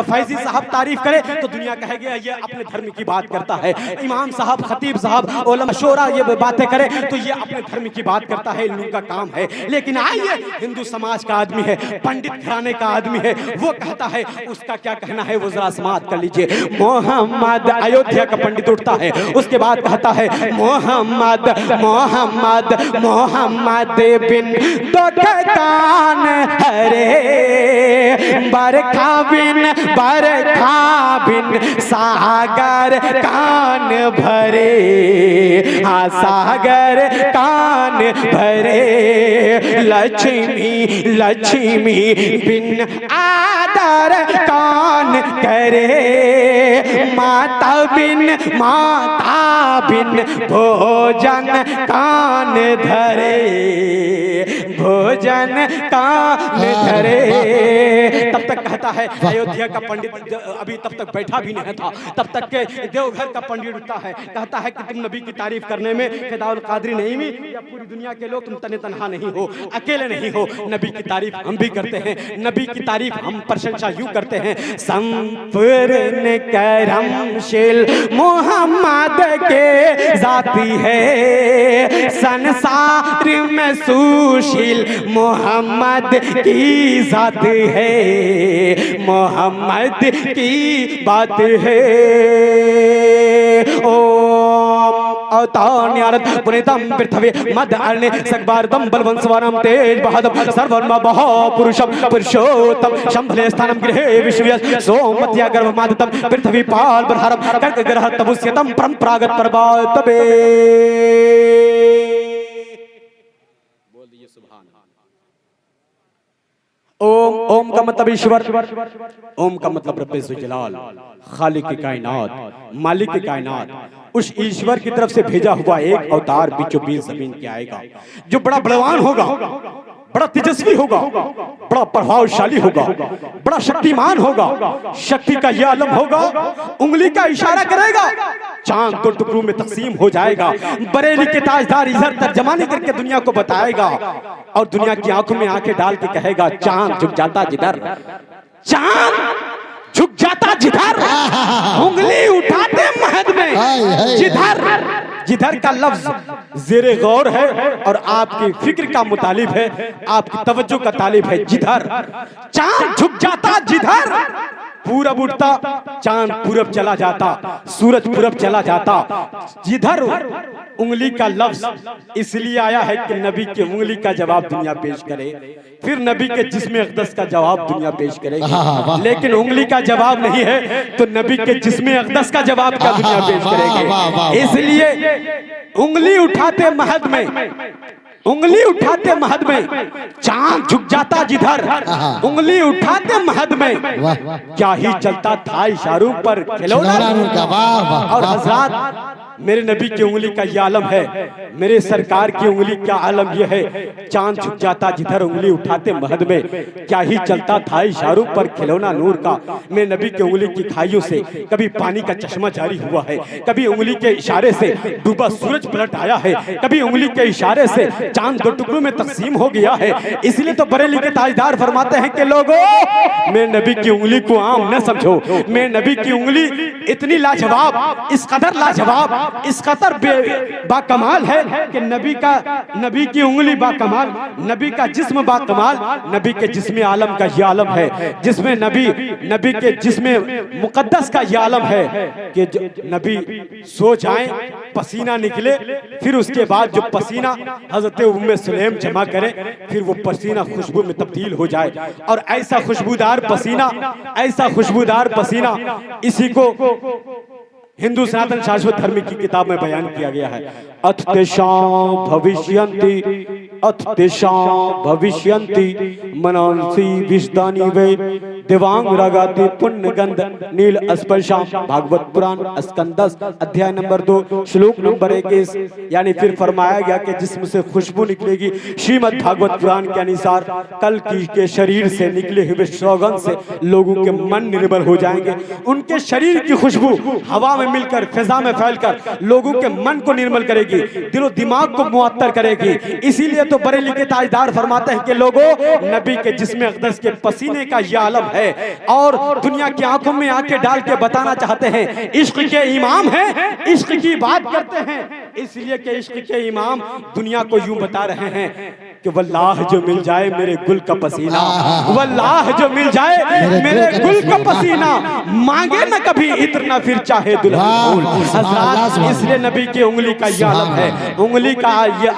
फैजी साहब तारीफ करे तो दुनिया कहेगी ये अपने धर्म की बात करता है। इमाम साहब, खतीब साहब, उलमा शोरा ये बातें करे तो ये अपने धर्म की बात करता है, इन का काम है। लेकिन आइए, हिंदू समाज का आदमी है, पंडित घराने का आदमी है, वो कहता है, उसका क्या कहना है वो जरा समाप्त कर लीजिए। मोहम्मद, अयोध्या का पंडित उठता है, उसके बाद कहता है मोहम्मद मोहम्मद मोहम्मद बिन दुकान हरे, बरखा बिन सागर कान भरे, हाँ सागर कान भरे, लक्ष्मी बिन आदर कान करे, माता बिन भोजन कान धरे, भोजन कान धरे। तब तक कहता है अयोध्या का पंडित, अभी तब तक बैठा भी नहीं था, तब तक के देवघर का पंडित उठता है, कहता है कि तुम नबी की तारीफ करने में फिदाउल कादरी नहीं भी या पूरी दुनिया के लोग, तुम तने तनहा नहीं हो, अकेले नहीं हो। नबी की तारीफ हम भी करते हैं, नबी की तारीफ हम प्रशंसा यूं करते हैं, संपूर्ण करमशील मोहम्मद के जाती है, संसार में सुशील मोहम्मद की जात है, मोहम्मद की बात है। ओम अवतान्यारत पुनितम पृथ्वी मद अर्णे सकबारदम बलवंसवानम तेज बहादम सर्वम महापुरुषम पुरुषोत्तम शंभले स्थानम गृहे विश्वस्य सोमत्या गर्भमादतम पृथ्वी पाल बरहरम कर्क ग्रह तबुस्यतम परंपरागत परबातबे। बोल दीजिए सुभान। ओम, ओम का मतलब ईश्वर, ओम का मतलब रब्बे ज़ुजलाल, खालिक कायनात, मालिक कायनात। उस ईश्वर की तरफ से भेजा हुआ एक अवतार बीचों बीच जमीन के आएगा, जो बड़ा बलवान होगा, बड़ा तेजस्वी होगा, बड़ा प्रभावशाली होगा, बड़ा शक्तिमान होगा। शक्ति का यह आलम होगा, उंगली का इशारा करेगा, चांद दो टुकड़ों में तकसीम हो जाएगा। बरेली के ताजदार इधर तर्जमानी करके दुनिया को बताएगा और दुनिया की आंखों में आंखें डाल के कहेगा, चांद झुक जाता जिधर, चांद झुक जाता जिधर, उंगली उठाते महद में जिधर। जिधर का लफ्ज जेरे गौर है और आपकी फिक्र का मुतालिब है, आपकी तवज्जो का तालिब है। जिधर चांद झुक जाता जिधर, पूरब उठता चांद पूरब चला जाता, सूरज पूरब चला जाता। जिधर उंगली का लफ्ज इसलिए आया है कि नबी की उंगली का जवाब दुनिया पेश करे, फिर नबी के जिस्म अक़दस का जवाब दुनिया पेश करेगी। लेकिन उंगली का जवाब नहीं है तो नबी के जिस्म अक़दस का जवाब क्या दुनिया पेश करेगी। इसलिए उंगली उठाते महद में, उंगली उठाते महद में, चांद झुक जाता जिधर, उंगली उठाते महद में, क्या ही चलता था इशारों पर खिलौना। और हज़रात, मेरे नबी की उंगली का ये आलम है, मेरे सरकार की उंगली का आलम ये है, चांद झुक जाता जिधर, उंगली उठाते महद में, क्या ही चलता था इशारों पर खिलौना नूर का। मेरे नबी की उंगली की खाइयों से कभी पानी का चश्मा जारी हुआ है, कभी उंगली के इशारे से डूबा सूरज पलट आया है, कभी उंगली के इशारे से चांद दो टुकड़ों में तकसीम हो गया है। इसलिए तो बरेली के ताजदार फरमाते हैं कि लोगों, मेरे नबी की उंगली को आम न समझो, मेरे नबी की उंगली इतनी लाजवाब, इस कदर लाजवाब, इस कदर बाकमाल है कि नबी की उंगली बाकमाल, नबी का जिस्म बाकमाल, नबी के जिस्म आलम का ये आलम है, जिसमें नबी के जिस्म मुकद्दस का ये आलम है कि नबी सो जाएं, पसीना निकले, फिर उसके बाद जो पसीना हजरत उम्मे सुलेम जमा करे, फिर वो पसीना खुशबू में तब्दील हो जाए। और ऐसा खुशबूदार पसीना, ऐसा खुशबूदार पसीना, इसी को हिंदू सनातन शाश्वत धर्म की किताब में बयान किया गया है। अथ तेषां भविष्यन्ति, अथ तेषां भविष्यन्ति मनांसि विशदानि वे दिवांग रागाति पुण्य गंध नील स्पर्शाम भागवत पुराण स्कंदस अध्याय नंबर 2 श्लोक नंबर 21। यानी फिर फरमाया गया कि जिसमें से खुशबू निकलेगी श्रीमद् भागवत पुराण के अनुसार कल की के शरीर से निकले हुए सौगंध से लोगों के मन निर्मल हो जाएंगे। उनके शरीर की खुशबू हवा में मिलकर फिजा में फैलकर लोगों के मन को निर्मल करेगी, दिलो दिमाग को मुअत्तर करेगी। इसीलिए तो बरेली के ताजदार फरमाते हैं कि लोगों, नबी के जिस्म अक़दस के पसीने का यह आलम है और दुनिया की आंखों में आंखें डाल के बताना चाहते हैं इश्क के इमाम है, इश्क की बात करते हैं। इसलिए कि इश्क के इमाम दुनिया को यूं बता रहे हैं कि वल्लाह जो मिल जाए मेरे गुल का पसीना, वल्लाह जो मिल जाए मेरे गुल का पसीना, मांगे न कभी इतना फिर चाहे दुल्हन। हज़रात, इसलिए नबी की उंगली का ये आलम है, उंगली का ये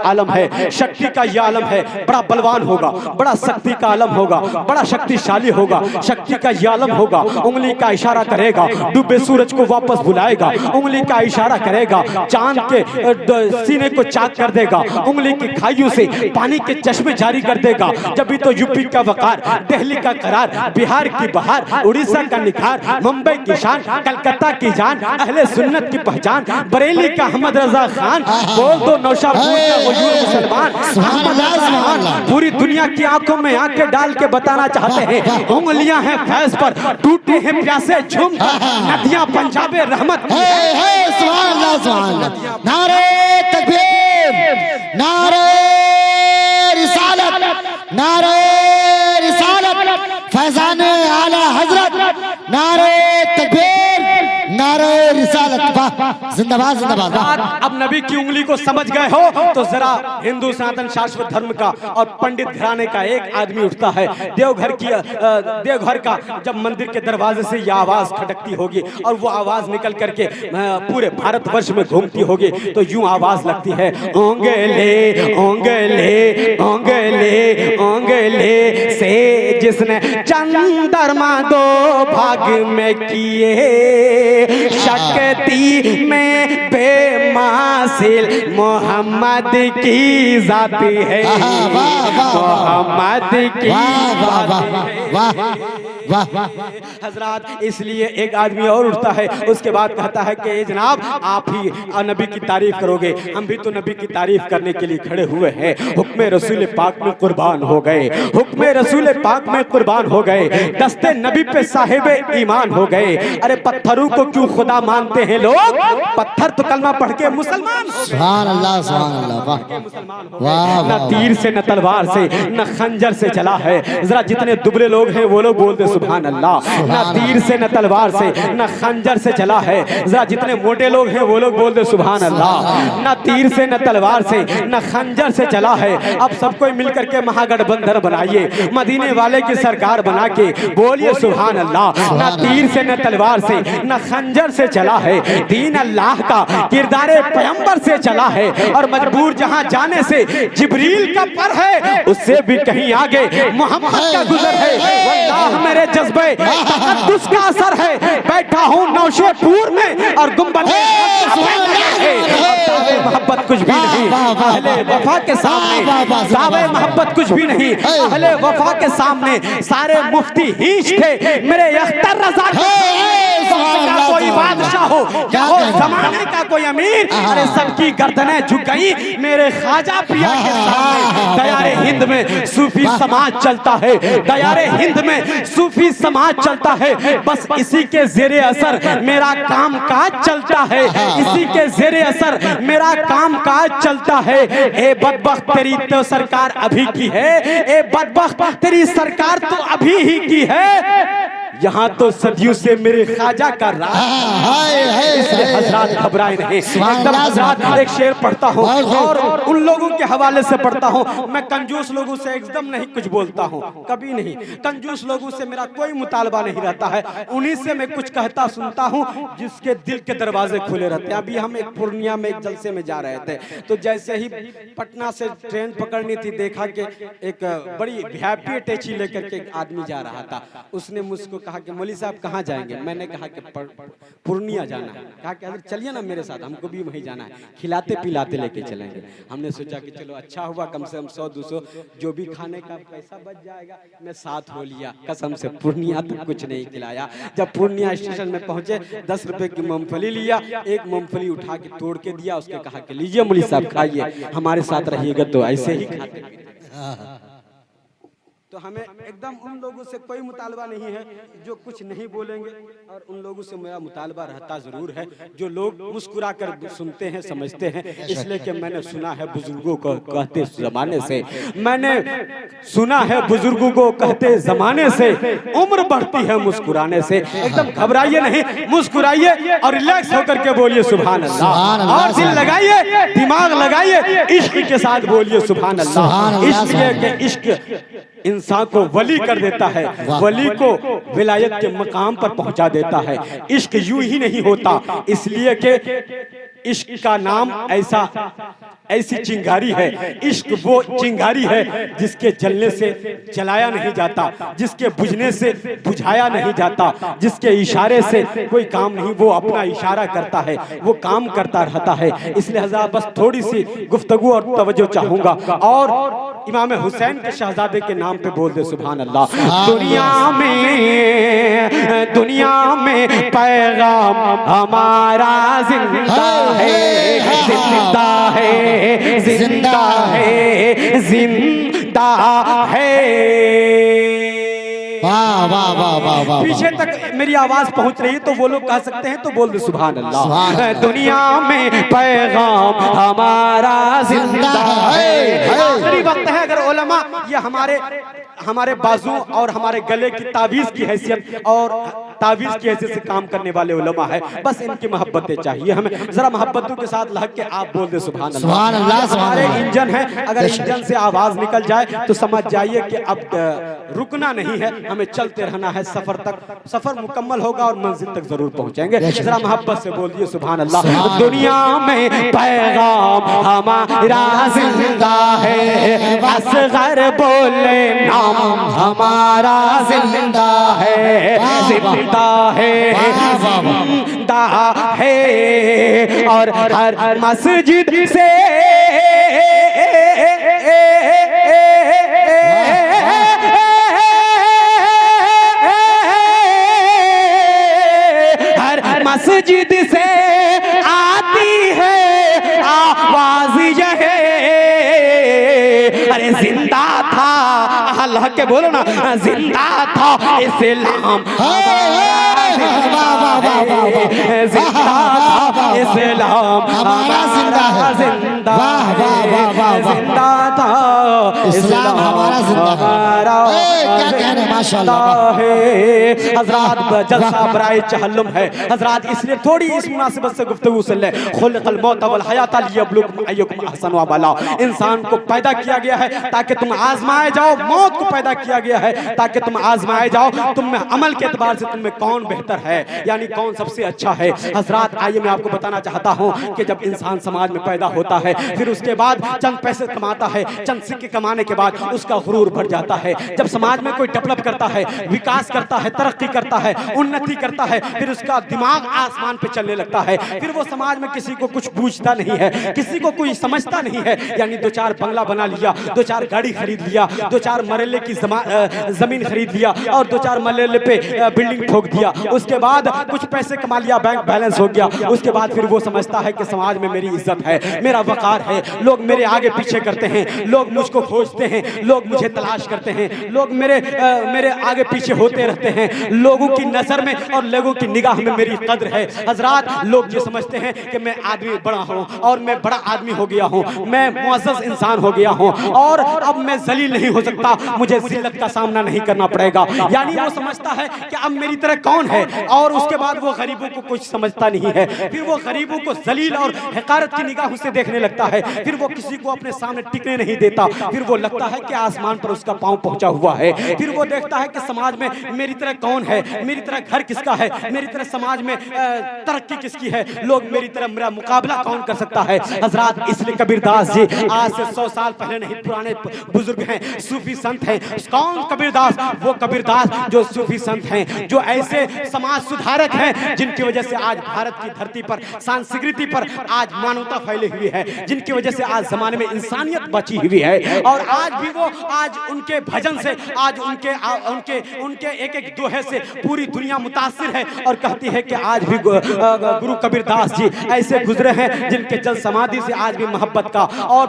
आलम है, शक्ति का ये आलम है। बड़ा बलवान होगा, बड़ा शक्ति का आलम होगा, बड़ा शक्तिशाली होगा, शक्ति का ये आलम होगा। उंगली का इशारा करेगा, डूबे सूरज को वापस बुलाएगा। उंगली का इशारा करेगा, चांद के सीने को चाक कर देगा। उंगली की खाइयों से पानी के चश्मे जारी कर देगा। जब भी तो यूपी का वकार, दिल्ली का करार, बिहार की बहार, उड़ीसा का निखार, मुंबई की शान, कलकत्ता की जान, अहले सुन्नत की पहचान, बरेली का अहमद रजा खान, बोल दो नौशापुर का वजूद मुसलमान, अहमद रजा खान पूरी दुनिया की आंखों में आंखें डाल के बताना चाहते हैं उंगलियां हैं फैज पर, टूटे हैं प्यासे झूम, नदियां पंजाबे रहमत। सुभान अल्लाह, सुभान अल्लाह। नारे तकबीर, नारे रिसालत, नारे रिसालत, फैजान आला हजरत, नारे तकबीर, नारे रिसालत। जिंदाबाद, जिंदाबाद। अब नबी की उंगली को समझ गए हो तो जरा हिंदू सनातन शाश्वत धर्म का और पंडित घराने का एक आदमी उठता है, देवघर का जब मंदिर के दरवाजे से यह आवाज खटकती होगी और वो आवाज निकल करके पूरे भारतवर्ष में घूमती होगी तो यूं आवाज लगती है, ओंगले ओंगले ओंगले ओंगले से जिसने चंद्रमा दो भाग में किए, शक्ति में बेमासिल मोहम्मद की जाती है, मोहम्मद की हजरात। इसलिए एक आदमी और उठता है, उसके बाद कहता है कि जनाब आप ही नबी की तारीफ करोगे, हम भी तो नबी की तारीफ करने के लिए खड़े हुए हैं। हुक्म रसूल पाक में कुर्बान हो गए, हुक्म रसूल पाक में कुर्बान हो गए, दस्ते नबी पे साहिब ईमान हो गए। अरे पत्थरों को क्यों खुदा मानते हैं लोग, पत्थर तो कलमा पढ़ के मुसलमान। सुभान अल्लाह, सुभान अल्लाह। वाह, न तीर से न तलवार से न खंजर से चला है। जरा जितने दुबले लोग हैं वो लोग बोलते सुभान अल्लाह। न तीर से न तलवार से न खंजर से चला है। जरा जितने मोटे लोग हैं वो लोग बोलते सुभान अल्लाह। न तीर से न तलवार से न खंजर से चला है। अब सबको मिलकर के महागठबंधन बनाइए, मदीने वाले की सरकार बना के बोलिए सुभान अल्लाह। न तीर से न तलवार से न खंजर से चला है, दीन अल्लाह का किरदारे पैगंबर से चला है। और मजबूर जहां जाने से जिब्रील का पर है, उससे भी कहीं आगे मोहम्मद का गुजर है। वल्लाह मेरे जज्बे तकद्दुस का असर है, बैठा हूँ नौशेपुर में और गुंबद मोहब्बत कुछ भी नहीं, अहले वफा के सामने दावे मोहब्बत कुछ भी नहीं। अहले वफा के सामने सारे मुफ्ती हीश थे, मेरे अख्तर रजा का कोई बादशाह हो क्या हो जमाने का कोई अमीर, अरे सबकी गर्दनें झुक गई मेरे ख्वाजा पिया के सामने। दयारे हिंद में सूफी समाज चलता है, दयारे हिंद में सूफी समाज चलता है। बस इसी के जेरे असर मेरा काम काज चलता है, इसी के जेरे असर मेरा काम काज चलता है। ए बदबख्त तेरी तो सरकार अभी की है, ए बदबख्त तेरी सरकार तो अभी ही की है। यहाँ तो सदियों से मेरे ख्वाजा का राज, इसलिए हजरात घबराए नहीं। एकदम हजरात एक शेर पढ़ता हूँ और उन लोगों के हवाले से पढ़ता हूँ। मैं कंजूस लोगों से एकदम नहीं कुछ बोलता हूँ, कभी नहीं। कंजूस लोगों से मेरा कोई मुतालबा नहीं रहता है, उन्हीं से मैं कुछ कहता सुनता हूँ जिसके दिल के दरवाजे खुले रहते हैं। अभी हम एक पूर्णिया में एक जलसे में जा रहे थे, तो जैसे ही पटना से ट्रेन पकड़नी थी, देखा कि एक बड़ी वीआईपी अटैची लेकर के एक आदमी जा रहा था। उसने मुझको कहा कि मौलवी साहब कहाँ जाएंगे? मैंने कहा कि पूर्णिया जाना है। कहा कि अगर चलिए ना मेरे साथ, हमको भी वहीं जाना है, खिलाते पिलाते लेके चलेंगे। हमने सोचा कि चलो अच्छा हुआ, कम से कम 100-200 जो भी खाने का पैसा बच जाएगा मैं साथ हो लिया। कसम से पूर्णिया तक कुछ नहीं खिलाया। जब पूर्णिया स्टेशन में पहुंचे 10 रुपए की मूंगफली लिया, एक मूंगफली उठा के तोड़ के दिया, उसके कहा कि लीजिए मुली साहब खाइए, हमारे साथ रहिएगा तो ऐसे ही खाते पीते। तो हमें एकदम उन लोगों से कोई मुतालबा नहीं है जो कुछ नहीं बोलेंगे, और उन लोगों से मेरा मुतालबा रहता जरूर है जो लोग मुस्कुरा कर सुनते हैं, समझते हैं। इसलिए कि मैंने सुना है बुजुर्गों को कहते जमाने से, मैंने सुना है बुजुर्गों को कहते जमाने से, उम्र बढ़ती है मुस्कुराने से। एकदम घबराइए नहीं, मुस्कुराइए और रिलैक्स होकर के बोलिए सुभान अल्लाह, और दिल लगाइए, दिमाग लगाइए, इश्क के साथ बोलिए सुभान अल्लाह। इसलिए कि इश्क इंसान को वली कर देता है, वली को विलायत के मकाम पर पहुंचा देता है। इश्क यूं ही नहीं होता, इसलिए कि इश्क का नाम ऐसी चिंगारी है। इश्क वो चिंगारी है जिसके जलने से जलाया नहीं जाता, जिसके बुझने से बुझाया नहीं जाता, जिसके इशारे से कोई काम नहीं, वो अपना इशारा करता है, वो काम करता रहता है। इसलिए हज़रात बस थोड़ी सी गुफ्तगू और तवज्जो चाहूंगा, और इमाम हुसैन के शहजादे के नाम पे बोल दे सुभान अल्लाह। दुनिया में पैगाम हमारा जिंदा है, जिंदा है, जिंदा है, जिंदा है। वाह वाह वाह वाह वाह। पीछे तक मेरी आवाज पहुंच रही है तो वो लोग कह सकते हैं तो बोल दे सुभान अल्लाह। दुनिया में पैगाम हमारा जिंदा है। आखिरी वक्त है, अगर उलमा ये हमारे बाजू और हमारे गले की तावीज की हैसियत और तावीज की हैसियत से काम करने वाले उलमा है, बस इनकी मोहब्बतें चाहिए हमें। जरा मोहब्बतों के साथ लग के आप बोल दे सुभान अल्लाह। सुभान अल्लाह। हमारे इंजन है, अगर इंजन से आवाज निकल जाए तो समझ जाइए कि अब रुकना नहीं है, हमें चलते रहना है सफर तक। सफर मुकम्मल होगा और मंजिल तक जरूर पहुंचेंगे। जरा मोहब्बत से बोलिए सुभान अल्लाह। दुनिया में पैगाम हमारा जिंदा है, असगर बोले नाम हमारा जिंदा है, जिंदा है, जिंदा है। और हर मस्जिद से मस्जिद से आती है आवाज यह, अरे जिंदा था, अल्लाह के बोलो ना, जिंदा था इस्लाम, जिंदा था इस्लाम हमारा जिंदा है, जिंदा वाह वाह वाह वाह, जिंदा था इस्लाम हमारा जिंदा है। क्या कहने माशाअल्लाह। हजरात जलसा बराए चहल्लुम है हजरात, इसलिए थोड़ी इस मुनासिबत से गुफ्तगू सुन ले। खुलिक़ल मौत वल हयात लियब्लुकुम अय्युकुम अहसनु अमला। इंसान को पैदा किया गया है ताकि तुम आजमाए जाओ, मौत को पैदा किया गया है ताकि तुम आजमाए जाओ तुम में अमल के एतबार से तुम में कौन बेहतर है, यानी कौन सबसे अच्छा है। हजरात आइए मैं आपको बताना चाहता हूँ कि जब इंसान समाज में पैदा होता है, फिर उसके बाद चंद पैसे कमाता है, चंद सिक्के कमाने के बाद उसका गुरूर बढ़ जाता है। जब समाज में कोई डेवलप करता है, विकास करता है, तरक्की करता है, उन्नति करता है, फिर उसका दिमाग आसमान पे चलने लगता है। फिर वो समाज में किसी को कुछ पूछता नहीं है, किसी को कोई समझता नहीं है, यानी 2-4 बंगला बना लिया, 2-4 गाड़ी खरीद लिया, 2-4 मरले की जमीन खरीद लिया और 2-4 मरले पे बिल्डिंग ठोक दिया, उसके बाद कुछ पैसे कमा लिया, बैंक बैलेंस हो गया। उसके बाद फिर वो समझता है कि समाज में मेरी इज्जत है, मेरा वकार है, लोग मेरे आगे पीछे करते हैं, लोग मुझको खोजते हैं, लोग मुझे तलाश करते हैं, लोग मेरे आगे पीछे होते रहते हैं, लोगों की नजर में और लोगों की निगाह में मेरी कद्र है। हजरात लोग ये समझते हैं कि मैं आदमी बड़ा हूँ और मैं बड़ा आदमी हो गया हूँ, मैं मुअज़्ज़ज़ इंसान हो गया हूँ और अब मैं जलील नहीं हो सकता, मुझे जिल्लत का सामना नहीं करना पड़ेगा। यानी वो समझता है कि अब मेरी तरह कौन है, और उसके बाद वो गरीबों को कुछ समझता नहीं है। फिर वो गरीबों को जलील और हकारत की निगाहों से देखने लगता है, फिर वो किसी को अपने सामने टिकने नहीं देता, फिर वो लगता है कि आसमान पर उसका पांव पहुंचा हुआ है। फिर वो देखता देखता है कि समाज में मेरी तरह कौन है, मेरी तरह घर किसका है, मेरी तरह समाज में तरक्की किसकी है, लोग मेरी तरह मेरा मुकाबला कौन कर सकता है। हजरात इसलिए कबीरदास जी आज से 100 साल पहले नहीं, पुराने बुजुर्ग हैं, सूफी संत हैं। कौन कबीरदास? वो कबीरदास जो सूफी संत हैं, जो ऐसे समाज सुधारक हैं जिनकी वजह से आज भारत की धरती पर, संस्कृति पर आज मानवता फैली हुई है, जिनकी वजह से आज जमाने में इंसानियत बची हुई है। और आज भी वो, आज उनके भजन से, आज उनके एक एक दोहे से पूरी दुनिया मुतासिर है और कहती है कि आज भी गुरु कबीरदास जी ऐसे गुजरे हैं जिनके जल समाधि से आज भी मोहब्बत का और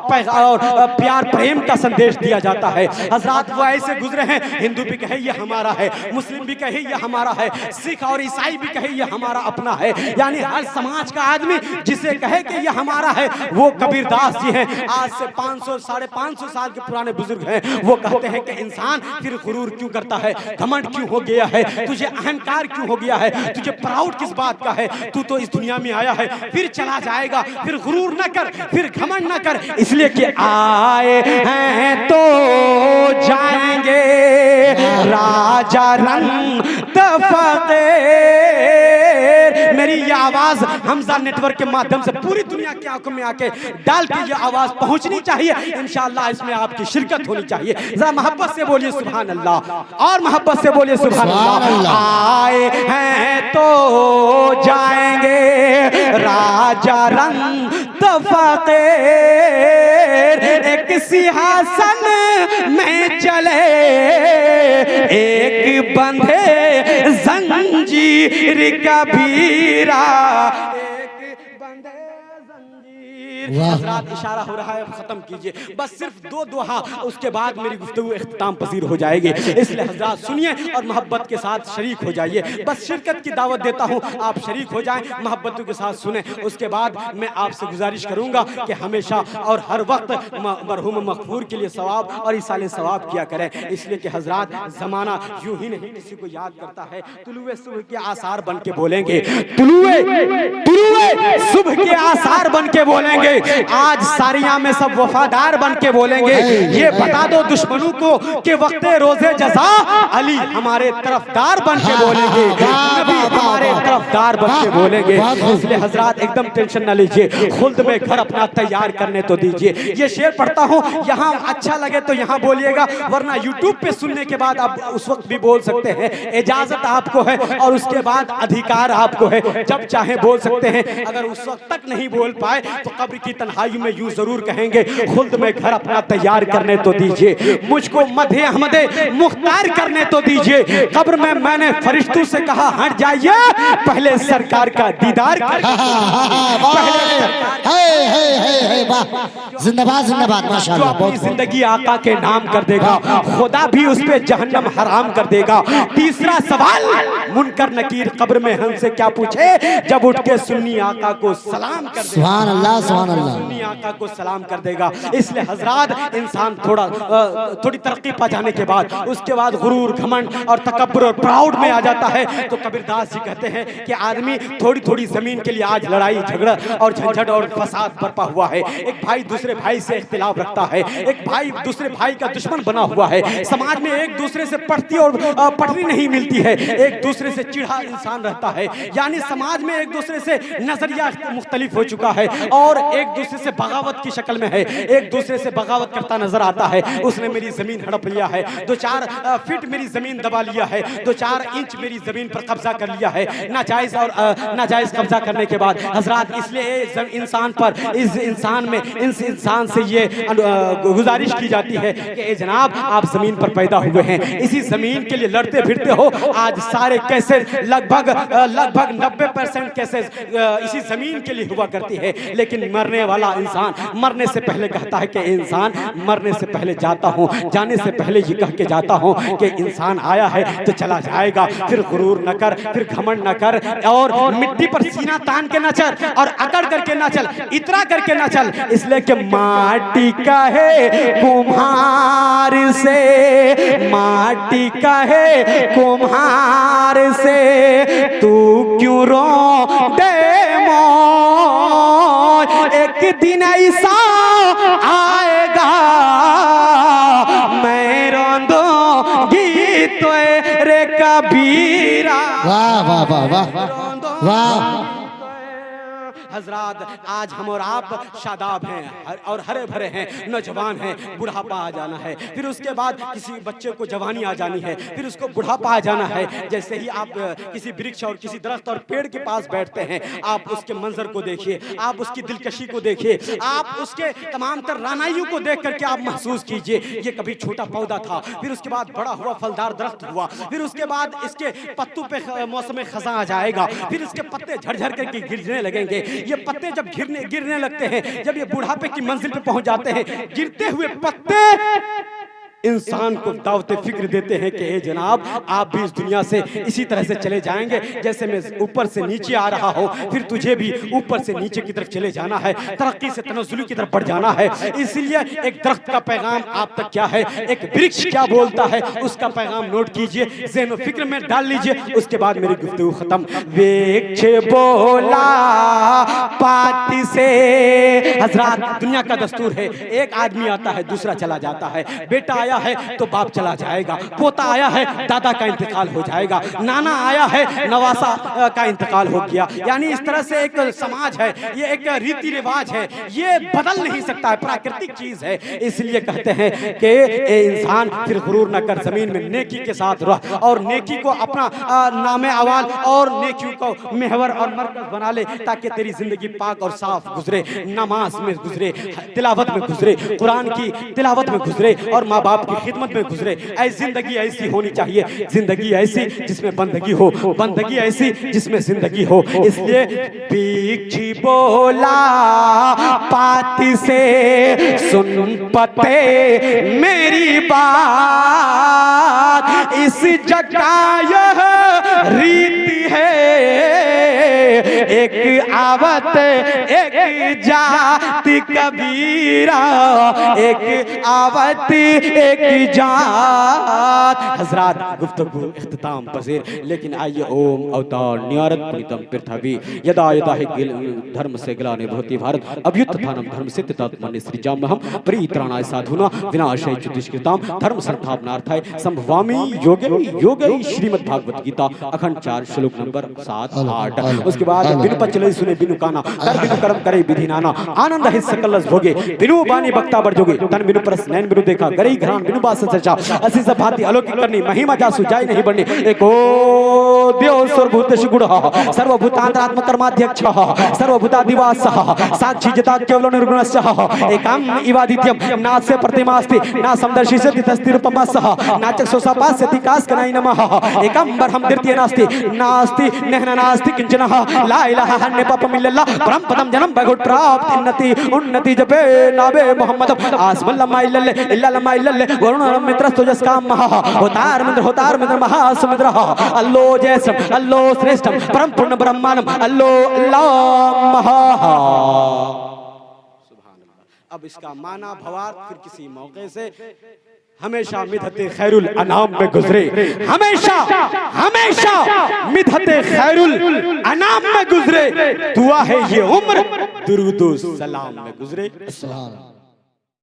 प्यार प्रेम का संदेश दिया जाता है। हजरात वो ऐसे गुजरे हैं, हिंदू भी कहे ये हमारा है, मुस्लिम भी कहे ये हमारा है, सिख और ईसाई भी कहे ये हमारा अपना है, यानी हर समाज का आदमी जिसे कहे कि ये हमारा है वो कबीरदास जी हैं। आज से 500 साढ़े 500 साल के पुराने बुजुर्ग हैं, वो कहते हैं कि इंसान फिर गुरूर क्यों करता है, घमंड क्यों हो गया है, तुझे अहंकार क्यों हो गया है, तुझे प्राउड किस बात का है, तू तो इस दुनिया में आया है फिर चला जाएगा, फिर गुरूर न कर, फिर घमंड न कर, इसलिए कि आए हैं तो जाएंगे राजा रंग तफक़ीर। मेरी ये आवाज हमजा नेटवर्क के माध्यम से पूरी दुनिया की आंखों में आके डाल के ये आवाज पहुंचनी चाहिए। इंशाअल्लाह इसमें आपकी शिरकत होनी चाहिए। जरा मोहब्बत से बोलिए सुभान अल्लाह, और मोहब्बत से बोलिए सुभान अल्लाह। आए हैं तो जाएंगे राजा रंग तफक़ीर, एक सिंहासन में चले एक बंधे जंजीर कबीरा, एक बंधे हजरात इशारा हो रहा है, खत्म कीजिए बस सिर्फ 2 दोहा, उसके बाद मेरी गुफ्तगू इख्तिताम पजीर हो जाएगी। इसलिए हजरात सुनिए और मोहब्बत के साथ शरीक हो जाइए। बस शिरकत की दावत देता हूँ, आप शरीक हो जाएं, मोहब्बतों के साथ सुने। उसके बाद मैं आपसे गुजारिश करूंगा कि हमेशा और हर वक्त मरहूम मगफूर के लिए सवाब और इसाले सवाब किया करें। इसलिए कि हजरात जमाना यूं ही नहीं किसी को याद करता है, तुलुए सुबह के आसार बन के बोलेंगे, तुलुए सुबह के आसार बन के बोलेंगे। आज सारियां में सब वफादार बन के बोलेंगे। ये बता दो दुश्मनों को कि वक्त रोजे जज़ा अली हमारे तरफदार बन के बोलेंगे, नबी हमारे तरफदार बन के बोलेंगे। इसलिए हजरात एकदम टेंशन न लीजिए, खुल्द में घर अपना तैयार करने तो दीजिए। ये शेर पढ़ता हूँ, यहाँ अच्छा लगे तो यहाँ बोलिएगा, वरना यूट्यूब पे सुनने के बाद आप उस वक्त भी बोल सकते हैं। इजाजत आपको है और उसके बाद अधिकार आपको है, जब चाहे बोल सकते हैं। अगर उस वक्त तक नहीं बोल पाए तो कब्र की तन्हाई में यूं जरूर कहेंगे, खुल्द में घर अपना तैयार करने तो दीजिए, मुझको मधे अहमदे मुख्तार करने तो दीजिए। कब्र में मैंने फरिश्तों से कहा हट जाइए, पहले सरकार का दीदार जिंदाबाद जिंदाबाद माशाअल्लाह। जो अपनी जिंदगी आका के नाम कर देगा, खुदा भी उस पे जहन्नम हराम कर देगा। तीसरा सवाल मुनकर नकीर कब्र में हमसे क्या पूछे, जब उठ के सुन्नी आका को सलाम कर देगा। सुभान अल्लाह सुभान अल्लाह। सुन्नी आका को सलाम कर देगा। इसलिए हजरात इंसान थोड़ी तरक्की पा जाने के बाद उसके बाद गुरूर, घमंड और तकब्बुर और प्राउड में आ जाता है। तो कबीरदास जी कहते हैं कि आदमी थोड़ी थोड़ी जमीन के लिए आज लड़ाई झगड़ा और झंझट और फसाद बरपा हुआ है। एक भाई दूसरे भाई से इख्तिलाफ रखता है, एक भाई दूसरे भाई का दुश्मन बना हुआ है। समाज में एक दूसरे से पटती और पटरी नहीं मिलती है, एक दूसरे से चिढ़ा इंसान रहता है। यानी समाज में एक दूसरे से नजरिया मुख्तलिफ हो चुका है और एक दूसरे से बगावत की शक्ल में है, एक दूसरे से बगावत करता नजर आता है। उसने मेरी जमीन हड़प लिया है, 2-4 फीट मेरी जमीन दबा लिया है, 2-4 इंच मेरी जमीन पर कब्जा कर लिया है, नाजायज और नाजायज कब्जा करने के बाद हजरात इसलिए इंसान पर, इस इंसान से ये गुजारिश की जाती है कि जनाब आप जमीन पर पैदा हुए हैं, इसी जमीन के लिए लड़ते फिरते हो। आज सारे केसेस लगभग 90% केसेस इसी जमीन के लिए हुआ करती है। लेकिन मरने वाला इंसान मरने से पहले कहता है कि इंसान मरने से पहले जाता हूँ, जाने से पहले ये कह के जाता हूँ कि इंसान आया है तो चला जाएगा। फिर गुरूर न कर, फिर घमंड न कर और मिट्टी पर सीना तान के न चल और अकड़ करके न चल, इतरा करके न चल। इसलिए कि माटी का है कुम्हार से, माटी का है कुम्हार से, तू क्यों रो दे एक दिन ऐसा आएगा मैं रोंदूंगी तो कबीरा। वाह वाह वाह वाह वाह। हजरात आज हम और आप शादाब हैं और हरे भरे हैं, नौजवान हैं, बुढ़ापा आ जाना है, फिर उसके बाद किसी बच्चे को जवानी आ जानी है, फिर उसको बुढ़ापा आ जाना है। जैसे ही आप किसी वृक्ष और किसी दरख्त और पेड़ के पास बैठते हैं, आप उसके मंजर को देखिए, आप उसकी दिलकशी को देखिए, आप उसके तमाम तर रानाइयों को देख करके आप महसूस कीजिए ये कभी छोटा पौधा था, फिर उसके बाद बड़ा हुआ, फलदार दरख्त हुआ, फिर उसके बाद इसके पत्तों पे मौसम खज़ां आ जाएगा, फिर इसके पत्ते झड़-झड़ करके गिरने लगेंगे। ये पत्ते जब गिरने लगते हैं, जब ये बुढ़ापे की मंजिल पे पहुंच जाते हैं, गिरते हुए पत्ते इंसान को दावते फिक्र देते हैं कि हे जनाब, आप भी इस दुनिया से इसी तरह से चले जाएंगे जैसे मैं ऊपर से नीचे आ रहा हूं, फिर तुझे भी ऊपर से नीचे की तरफ चले जाना है, तरक्की से तनज़्ज़ुल की तरफ बढ़ जाना है। इसलिए एक दरख्त का पैगाम आप तक क्या है, एक वृक्ष क्या बोलता है, उसका पैगाम नोट कीजिए, ज़हन व फिक्र में डाल लीजिए। उसके बाद मेरी गुफ्तगू खत्म। वृक्ष बोला पाती से। हजरात, दुनिया का दस्तूर है, एक आदमी आता है, दूसरा चला जाता है, बेटा आया है तो बाप चला जाएगा, पोता आया है दादा का इंतकाल हो जाएगा, नाना आया है नवासा का इंतकाल हो गया। यानी इस तरह से एक समाज है, ये एक रीति रिवाज है, ये बदल नहीं सकता है, प्राकृतिक चीज है। इसलिए कहते हैं कि इंसान फिर गुरूर न कर, जमीन में नेकी के साथ रह और नेकी को अपना नामे अवाल और नेकियों को महवर और मरकज बना ले, ताकि तेरी जिंदगी पाक और साफ गुजरे, नमाज में गुजरे, तिलावत में गुजरे, कुरान की तिलावत में गुजरे और माँ बाप की खिदमत में गुजरे। जिंदगी ऐसी होनी चाहिए, जिंदगी ऐसी जिसमें बंदगी हो, बंदगी ऐसी जिसमें जिंदगी हो। इसलिए पीछी बोला पाती से, सुन पते मेरी बात, इस जगह यह रीति है, एक आवत एक जाति कबीरा, एक आवत एक जात। हजरात, गुफ्तगू इख्तिताम पज़ीर, लेकिन आइए ओम अवतार न्यारत प्रीतम पृथ्वी यदा यदा हि धर्म से ग्लानि भवति भारत अभ्युत्थानम धर्म से तदात्मनि सृजाम हम परित्राणाय साधुना विनाशाय च दुष्कृताम धर्म संस्थापनार्थाय संभवामि योगे योगे। श्रीमद् भागवत गीता अखंड 4 श्लोक नंबर 7-8। उसके बाद बिनु पचले सुने बिनु काना, कर बिनु कर्म करे विधि नाना, आनंद है सकल रस भोगे, बिनु बानी बक्ता बढ़ जोगे, तन बिनु परस नैन बिनु देखा, गरी घरान बिनु बास सचा, असी सब भांति अलौकिक करनी, महिमा जासु जाय नहीं बढ़नी। एको देव सर्वभूतेषु गुणः सर्वभूतान्तरात्म कर्माध्यक्ष सर्वभूतादिवास साक्षी जता केवलो निर्गुणस्य एकम इवादित्यम नास्य प्रतिमास्ति ना समदर्शिष्यति तस्ति रूपमस्सः ना चक्षुषापास्यति कास्कनाय नमः एकम बरहम द्वितीय नास्ति नास्ति नहना नास्ति किंचनः ला इलाहा हन्ने पापमिल्लल्लाह परम पदम जन्म भगवत प्राप्ति उन्नति उन्नति जपे नाबे मोहम्मद आसमल्लमा इल्लल्लाह इल्लल्लाह वरुण मित्र तुजस्काम महा होतार मित्र महासमुद्र अल्लो जैसम अल्लो श्रेष्ठम परम पूर्ण ब्रह्मांडम अल्लो अल्लाह महा। अब इसका माना भवार्थ फिर किसी मौके से हमेशा मिधते खैरुल अनाम में गुजरे, हमेशा हमेशा मिधते खैरुल अनाम में गुजरे। दुआ है ये उम्र दुरूद सलाम में गुजरे।